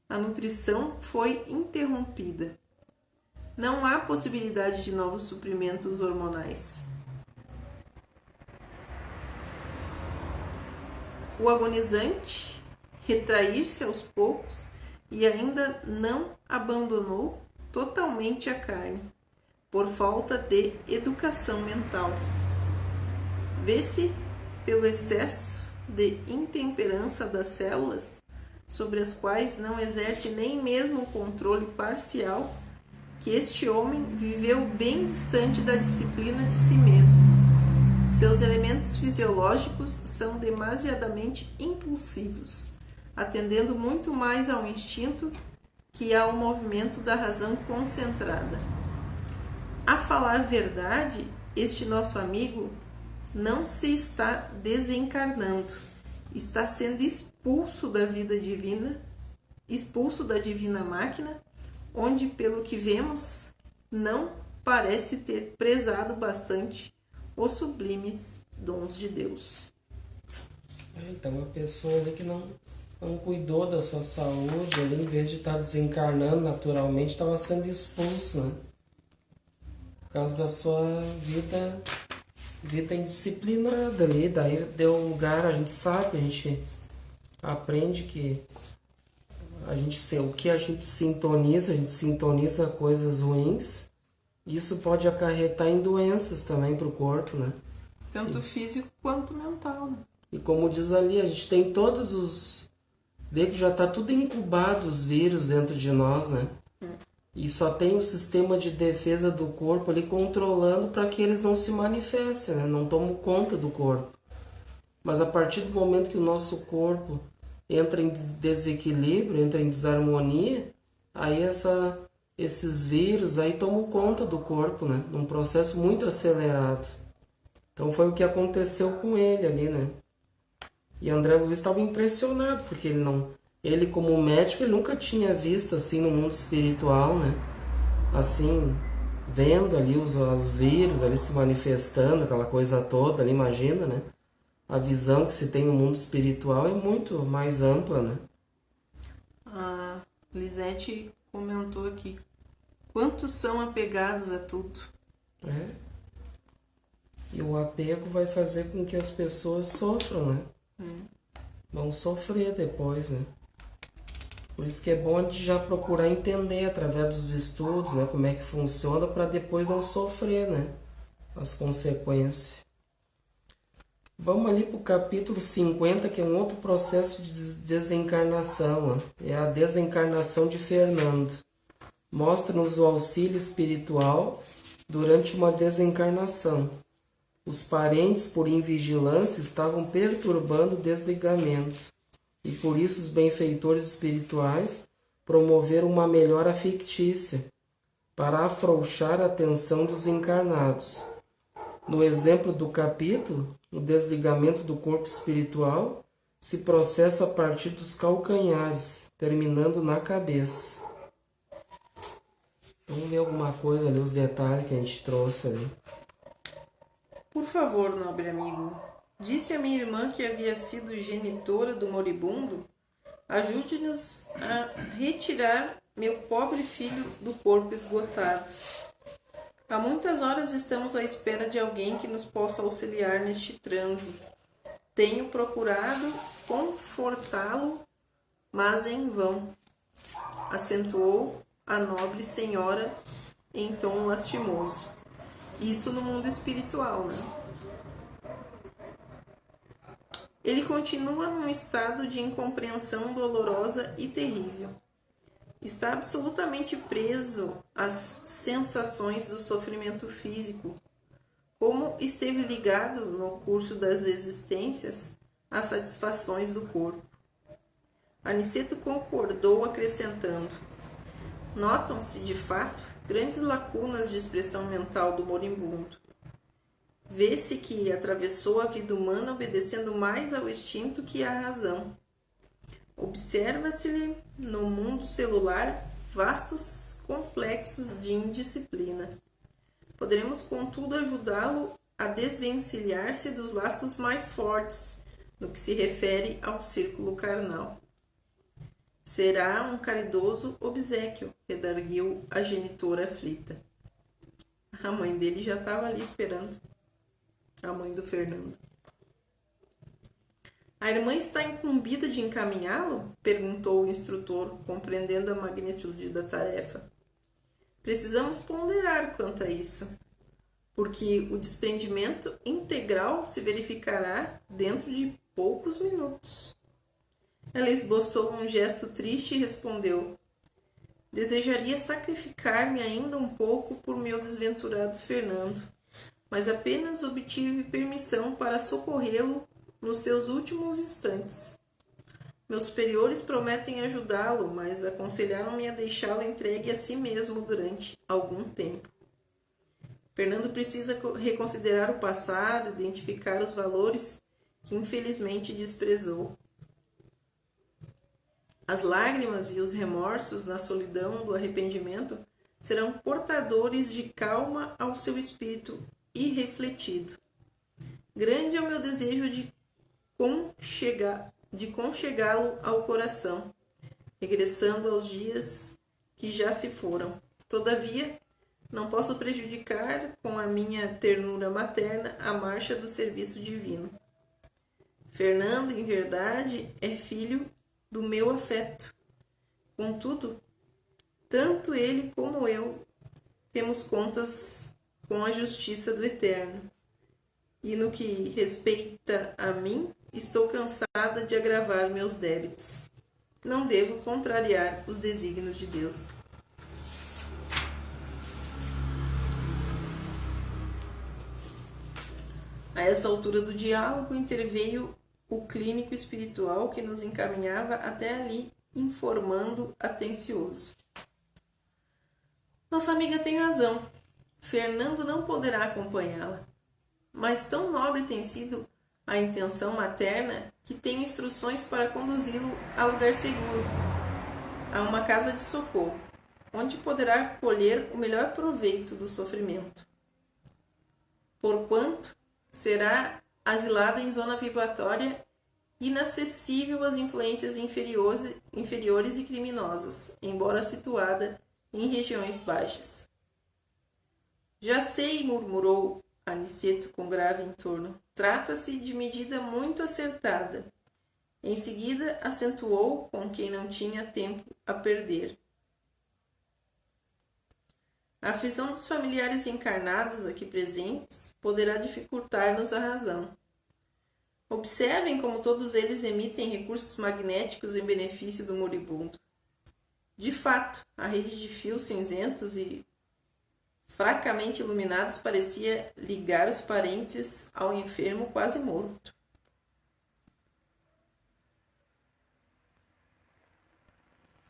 A nutrição foi interrompida. Não há possibilidade de novos suprimentos hormonais. O agonizante retrair-se aos poucos e ainda não abandonou totalmente a carne, por falta de educação mental. Vê-se pelo excesso de intemperança das células, sobre as quais não exerce nem mesmo o controle parcial, que este homem viveu bem distante da disciplina de si mesmo. Seus elementos fisiológicos são demasiadamente impulsivos, atendendo muito mais ao instinto que ao movimento da razão concentrada. A falar verdade, este nosso amigo não se está desencarnando, está sendo expulso da vida divina, expulso da divina máquina, onde, pelo que vemos, não parece ter prezado bastante os sublimes dons de Deus. Então, a pessoa ali que não cuidou da sua saúde, ali, em vez de estar desencarnando naturalmente, estava sendo expulso, né? Por causa da sua vida indisciplinada ali. Daí deu lugar, a gente sabe, a gente aprende que o que a gente sintoniza coisas ruins. Isso pode acarretar em doenças também para o corpo, né? Tanto físico quanto mental. E como diz ali, a gente tem todos os... Vê que já está tudo incubado os vírus dentro de nós, né? E só tem o sistema de defesa do corpo ali controlando para que eles não se manifestem, né? Não tomam conta do corpo. Mas a partir do momento que o nosso corpo entra em desequilíbrio, entra em desarmonia, aí esses vírus aí tomam conta do corpo, né? Num processo muito acelerado. Então foi o que aconteceu com ele ali, né? E André Luiz estava impressionado, porque ele como médico, ele nunca tinha visto assim no mundo espiritual, né? Assim, vendo ali os vírus ali se manifestando, aquela coisa toda ali, imagina, né? A visão que se tem no mundo espiritual é muito mais ampla, né? A Lisete comentou aqui, quantos são apegados a tudo? É. E o apego vai fazer com que as pessoas sofram, né? Vão sofrer depois, né? Por isso que é bom a gente já procurar entender através dos estudos, né? Como é que funciona, para depois não sofrer, né? As consequências. Vamos ali para o capítulo 50, que é um outro processo de desencarnação. Né? É a desencarnação de Fernando. Mostra-nos o auxílio espiritual durante uma desencarnação. Os parentes, por invigilância, estavam perturbando o desligamento. E por isso os benfeitores espirituais promoveram uma melhora fictícia para afrouxar a atenção dos encarnados. No exemplo do capítulo, o desligamento do corpo espiritual se processa a partir dos calcanhares, terminando na cabeça. Vamos ver alguma coisa ali, os detalhes que a gente trouxe ali. Por favor, nobre amigo, disse a minha irmã que havia sido genitora do moribundo, ajude-nos a retirar meu pobre filho do corpo esgotado. Há muitas horas estamos à espera de alguém que nos possa auxiliar neste transe. Tenho procurado confortá-lo, mas em vão, acentuou a nobre senhora em tom lastimoso. Isso no mundo espiritual, né? Ele continua num estado de incompreensão dolorosa e terrível. Está absolutamente preso às sensações do sofrimento físico, como esteve ligado no curso das existências às satisfações do corpo. Aniceto concordou, acrescentando: notam-se, de fato, grandes lacunas de expressão mental do moribundo. Vê-se que atravessou a vida humana obedecendo mais ao instinto que à razão. Observa-se-lhe no mundo celular vastos complexos de indisciplina. Poderemos, contudo, ajudá-lo a desvencilhar-se dos laços mais fortes no que se refere ao círculo carnal. Será um caridoso obséquio, redarguiu a genitora aflita. A mãe dele já estava ali esperando. A mãe do Fernando. A irmã está incumbida de encaminhá-lo? Perguntou o instrutor, compreendendo a magnitude da tarefa. Precisamos ponderar quanto a isso, porque o desprendimento integral se verificará dentro de poucos minutos. Ela esboçou um gesto triste e respondeu: Desejaria sacrificar-me ainda um pouco por meu desventurado Fernando, mas apenas obtive permissão para socorrê-lo nos seus últimos instantes. Meus superiores prometem ajudá-lo, mas aconselharam-me a deixá-lo entregue a si mesmo durante algum tempo. Fernando precisa reconsiderar o passado, identificar os valores que infelizmente desprezou. As lágrimas e os remorsos na solidão do arrependimento serão portadores de calma ao seu espírito irrefletido. Grande é o meu desejo de conchegá-lo ao coração, regressando aos dias que já se foram. Todavia, não posso prejudicar com a minha ternura materna a marcha do serviço divino. Fernando, em verdade, é filho do meu afeto. Contudo, tanto ele como eu temos contas com a justiça do Eterno. E no que respeita a mim, estou cansada de agravar meus débitos. Não devo contrariar os desígnios de Deus. A essa altura do diálogo interveio o clínico espiritual que nos encaminhava até ali, informando atencioso. Nossa amiga tem razão. Fernando não poderá acompanhá-la. Mas tão nobre tem sido a intenção materna que tenho instruções para conduzi-lo a lugar seguro, a uma casa de socorro, onde poderá colher o melhor proveito do sofrimento. Porquanto será asilado em zona vibratória inacessível às influências inferiores e criminosas, embora situada em regiões baixas. Já sei, murmurou Aniceto com grave entorno. Trata-se de medida muito acertada. Em seguida, acentuou com quem não tinha tempo a perder. A aflição dos familiares encarnados aqui presentes poderá dificultar-nos a razão. Observem como todos eles emitem recursos magnéticos em benefício do moribundo. De fato, a rede de fios cinzentos e fracamente iluminados parecia ligar os parentes ao enfermo quase morto.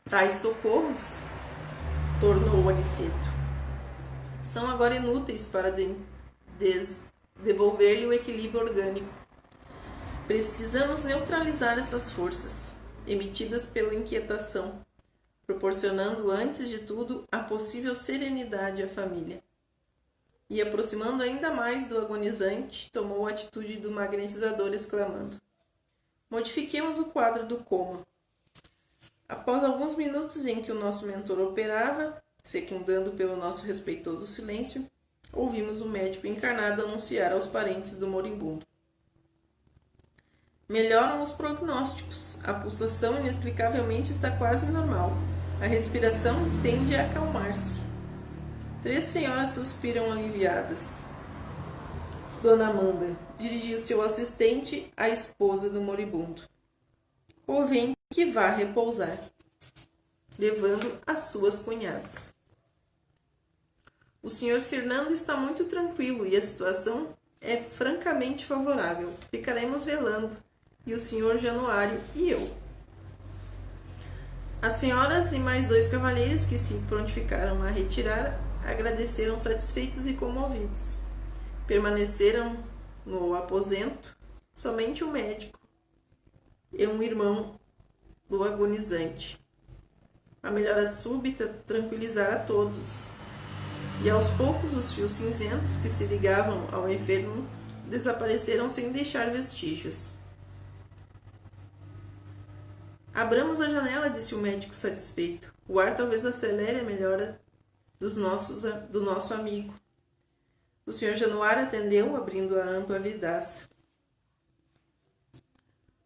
Tais socorros, tornou Aniceto, são agora inúteis para devolver-lhe o equilíbrio orgânico. Precisamos neutralizar essas forças, emitidas pela inquietação, proporcionando antes de tudo a possível serenidade à família. E aproximando ainda mais do agonizante, tomou a atitude do magnetizador, exclamando: modifiquemos o quadro do coma. Após alguns minutos em que o nosso mentor operava, secundando pelo nosso respeitoso silêncio, ouvimos o médico encarnado anunciar aos parentes do moribundo: melhoram os prognósticos. A pulsação inexplicavelmente está quase normal. A respiração tende a acalmar-se. 3 senhoras suspiram aliviadas. Dona Amanda dirigiu-se ao assistente, a esposa do moribundo. Convém que vá repousar, levando as suas cunhadas. O senhor Fernando está muito tranquilo e a situação é francamente favorável. Ficaremos velando, e o senhor Januário e eu. As senhoras e mais 2 cavalheiros que se prontificaram a retirar agradeceram satisfeitos e comovidos. Permaneceram no aposento somente o médico e um irmão do agonizante. A melhora súbita tranquilizara todos, e aos poucos os fios cinzentos que se ligavam ao enfermo desapareceram sem deixar vestígios. Abramos a janela, disse o médico satisfeito. O ar talvez acelere a melhora do nosso amigo. O senhor Januário atendeu, abrindo a ampla vidraça.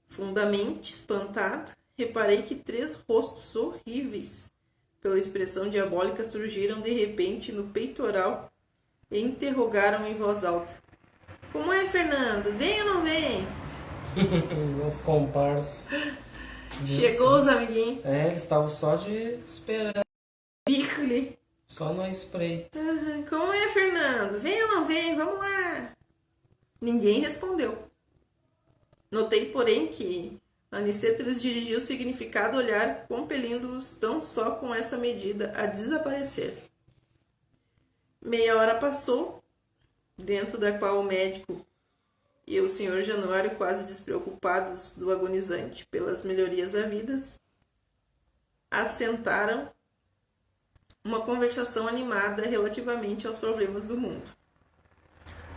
Fundamente espantado, reparei que 3 rostos horríveis, pela expressão diabólica, surgiram de repente no peitoral e interrogaram em voz alta: como é, Fernando? Vem ou não vem? Meus comparsas. Chegou os amiguinhos. Eles estavam só de esperando. Só nós espreita. Como é, Fernando? Vem ou não vem? Vamos lá. Ninguém respondeu. Notei, porém, que Aniceto lhes dirigiu o significado olhar, compelindo-os tão só com essa medida a desaparecer. Meia hora passou, dentro da qual o médico e o Sr. Januário, quase despreocupados do agonizante pelas melhorias havidas, assentaram uma conversação animada relativamente aos problemas do mundo.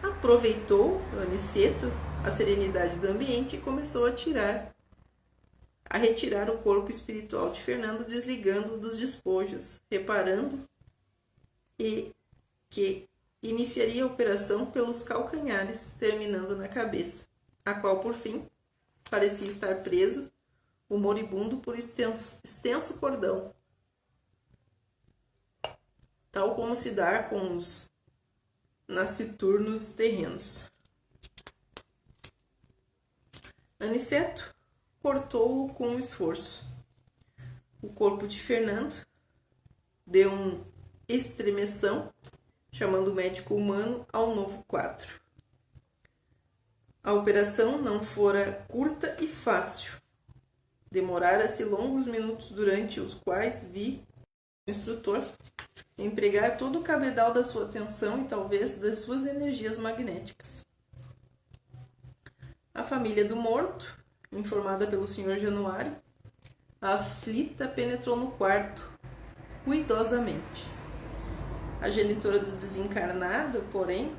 Aproveitou Aniceto a serenidade do ambiente e começou a retirar o corpo espiritual de Fernando, desligando-o dos despojos, reparando que iniciaria a operação pelos calcanhares, terminando na cabeça, a qual, por fim, parecia estar preso o moribundo por extenso cordão, tal como se dá com os nasciturnos terrenos. Aniceto cortou-o com esforço. O corpo de Fernando deu um estremeção, chamando o médico humano ao novo quadro. A operação não fora curta e fácil. Demorara-se longos minutos, durante os quais vi o instrutor empregar todo o cabedal da sua atenção e talvez das suas energias magnéticas. A família do morto, informada pelo Sr. Januário, aflita, penetrou no quarto, cuidosamente. A genitora do desencarnado, porém,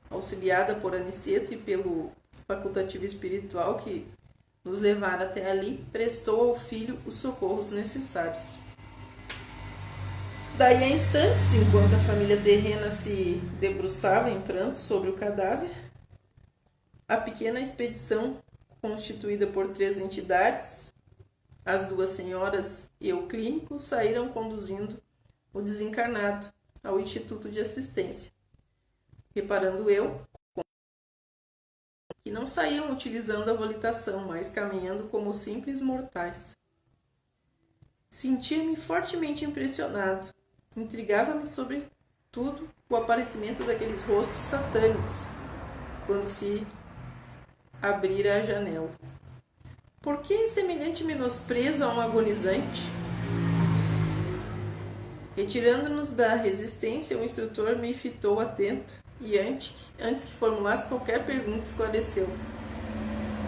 auxiliada por Aniceto e pelo facultativo espiritual que nos levara até ali, prestou ao filho os socorros necessários. Daí a instantes, enquanto a família terrena se debruçava em pranto sobre o cadáver, a pequena expedição, constituída por 3 entidades, as 2 senhoras e o clínico, saíram conduzindo o desencarnado ao Instituto de Assistência, reparando eu que não saíam utilizando a volitação, mas caminhando como simples mortais. Sentia-me fortemente impressionado. Intrigava-me sobretudo o aparecimento daqueles rostos satânicos quando se abrira a janela. Por que semelhante menosprezo a um agonizante? Retirando-nos da resistência, o instrutor me fitou atento e, antes que formulasse qualquer pergunta, esclareceu.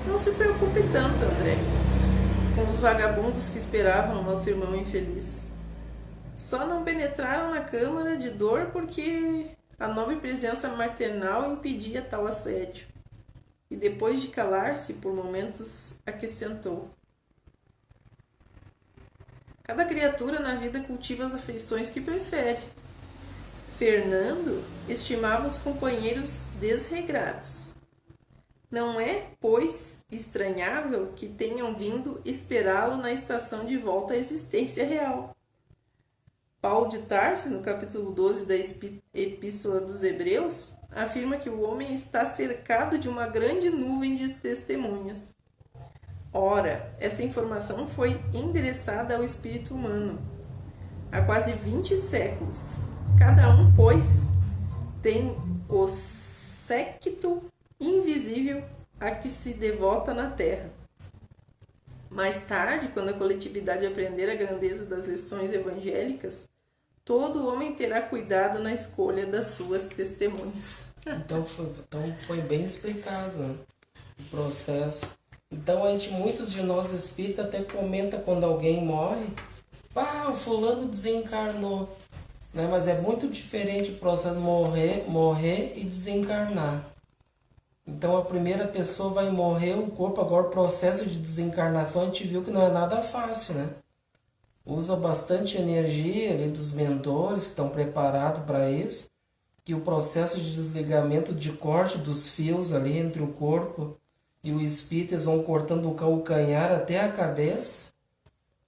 Não se preocupe tanto, André, com os vagabundos que esperavam nosso irmão infeliz. Só não penetraram na câmara de dor porque a nobre presença maternal impedia tal assédio. E depois de calar-se por momentos, acrescentou. Cada criatura na vida cultiva as afeições que prefere. Fernando estimava os companheiros desregrados. Não é, pois, estranhável que tenham vindo esperá-lo na estação de volta à existência real. Paulo de Tarso, no capítulo 12 da Epístola dos Hebreus, afirma que o homem está cercado de uma grande nuvem de testemunhas. Ora, essa informação foi endereçada ao espírito humano há quase 20 séculos. Cada um, pois, tem o séquito invisível a que se devota na terra. Mais tarde, quando a coletividade aprender a grandeza das lições evangélicas, todo homem terá cuidado na escolha das suas testemunhas. Então foi bem explicado, né? O processo. Então muitos de nós espíritas até comenta quando alguém morre, o fulano desencarnou, né? Mas é muito diferente o processo de morrer e desencarnar. Então a primeira pessoa vai morrer, o corpo, agora o processo de desencarnação a gente viu que não é nada fácil, né? Usa bastante energia ali dos mentores que estão preparados para isso, que o processo de desligamento, de corte dos fios ali entre o corpo e o espírito, eles vão cortando o calcanhar até a cabeça.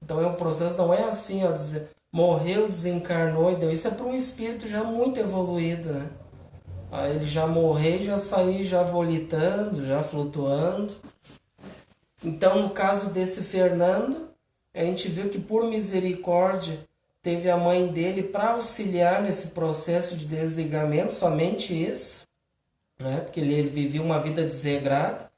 Então é um processo, não é assim, dizer, morreu, desencarnou e deu. Isso é para um espírito já muito evoluído, né? Aí ele já morreu, já sair já volitando, já flutuando. Então no caso desse Fernando, a gente viu que por misericórdia teve a mãe dele para auxiliar nesse processo de desligamento, somente isso, né? Porque ele vivia uma vida desregrada,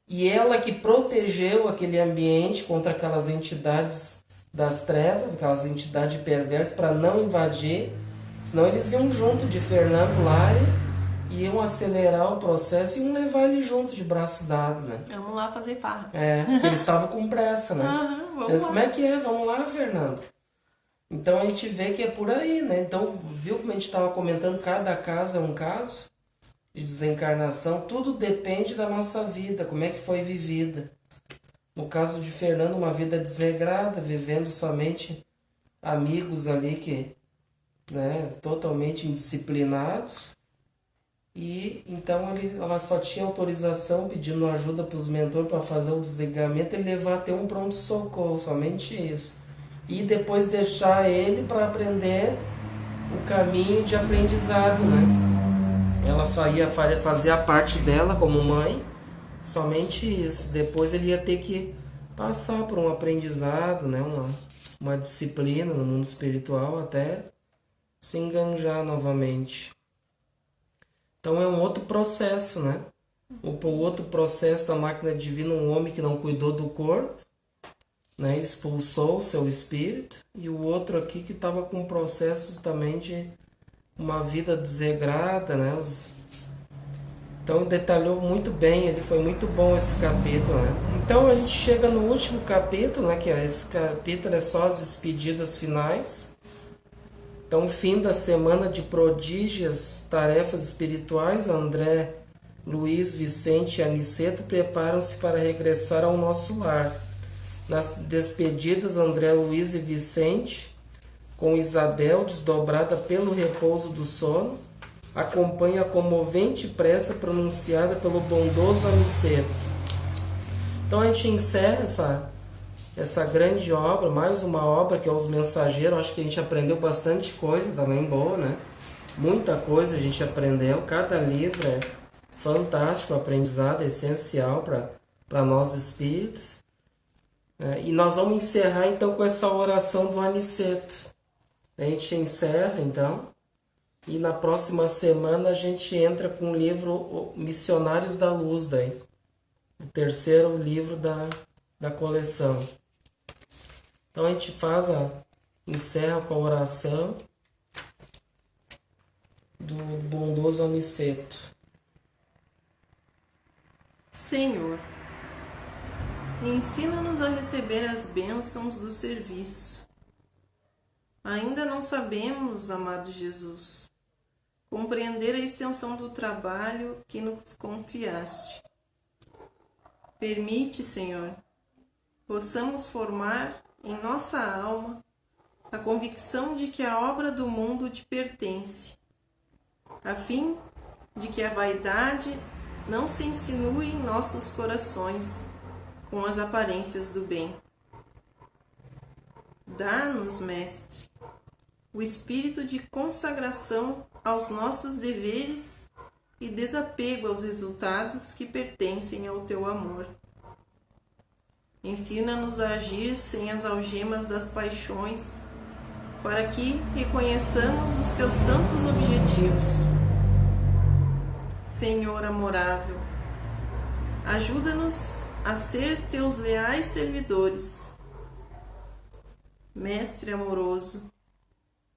e ela que protegeu aquele ambiente contra aquelas entidades das trevas, aquelas entidades perversas, para não invadir, senão eles iam junto de Fernando lá e iam acelerar o processo e iam levar ele junto de braço dado, né? Vamos lá fazer farra. Porque eles estavam com pressa, né? Vamos lá. Como é que é? Vamos lá, Fernando. Então a gente vê que é por aí, né? Então, viu como a gente estava comentando, cada caso é um caso de desencarnação, tudo depende da nossa vida, como é que foi vivida. No caso de Fernando, uma vida desregrada, vivendo somente amigos ali que, né, totalmente indisciplinados. E então ela só tinha autorização pedindo ajuda para os mentores para fazer o desligamento e levar até um pronto-socorro, somente isso. E depois deixar ele para aprender o caminho de aprendizado, né? Ela fazia a parte dela como mãe, somente isso. Depois ele ia ter que passar por um aprendizado, né? Uma disciplina no mundo espiritual até se enganjar novamente. Então é um outro processo, né? O outro processo da máquina divina, um homem que não cuidou do corpo, né? Expulsou o seu espírito, e o outro aqui que estava com processos também de uma vida desregrada, né? Então detalhou muito bem, ele foi muito bom esse capítulo, né? Então a gente chega no último capítulo, né? Que esse capítulo é só as despedidas finais. Então, fim da semana de prodígias, tarefas espirituais, André, Luiz, Vicente e Aniceto preparam-se para regressar ao nosso lar. Nas despedidas, André, Luiz e Vicente, com Isabel desdobrada pelo repouso do sono, acompanha a comovente prece pronunciada pelo bondoso Aniceto. Então a gente encerra essa grande obra, mais uma obra que é Os Mensageiros. Acho que a gente aprendeu bastante coisa também boa, né? Muita coisa a gente aprendeu. Cada livro é fantástico, aprendizado, é essencial para nós espíritos. E nós vamos encerrar então com essa oração do Aniceto. A gente encerra então, e na próxima semana a gente entra com o livro Missionários da Luz, daí, o terceiro livro da coleção. Então a gente encerra com a oração do bondoso Aniceto. Senhor, ensina-nos a receber as bênçãos do serviço. Ainda não sabemos, amado Jesus, compreender a extensão do trabalho que nos confiaste. Permite, Senhor, possamos formar em nossa alma a convicção de que a obra do mundo te pertence, a fim de que a vaidade não se insinue em nossos corações com as aparências do bem. Dá-nos, Mestre, o espírito de consagração aos nossos deveres e desapego aos resultados que pertencem ao teu amor. Ensina-nos a agir sem as algemas das paixões, para que reconheçamos os teus santos objetivos. Senhor amorável, ajuda-nos a ser teus leais servidores. Mestre amoroso,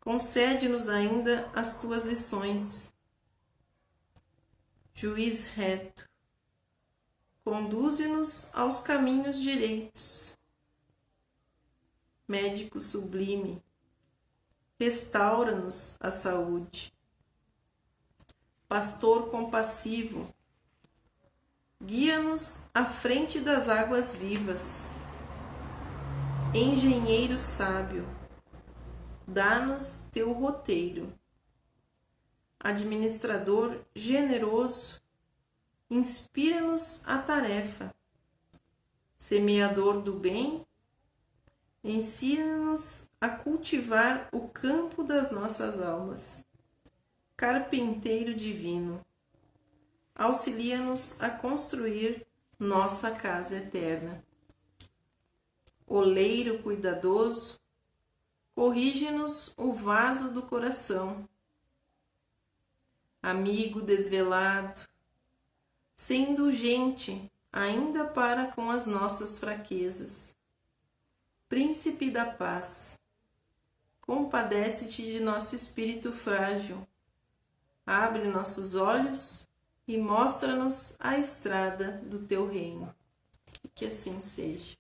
concede-nos ainda as tuas lições. Juiz reto, conduze-nos aos caminhos direitos. Médico sublime, restaura-nos a saúde. Pastor compassivo, guia-nos à frente das águas vivas. Engenheiro sábio, dá-nos teu roteiro. Administrador generoso, inspira-nos a tarefa. Semeador do bem, ensina-nos a cultivar o campo das nossas almas. Carpinteiro divino, auxilia-nos a construir nossa casa eterna. Oleiro cuidadoso, corrige-nos o vaso do coração. Amigo desvelado, sem indulgente ainda para com as nossas fraquezas. Príncipe da paz, compadece-te de nosso espírito frágil. Abre nossos olhos e mostra-nos a estrada do teu reino. E que assim seja.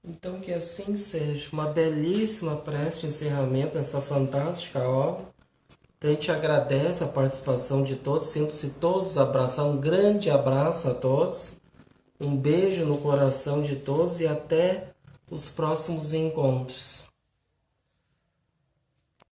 Então, que assim seja. Uma belíssima prece de encerramento dessa fantástica obra. Então, a gente agradece a participação de todos. Sinto-se todos abraçar. Um grande abraço a todos. Um beijo no coração de todos e até os próximos encontros.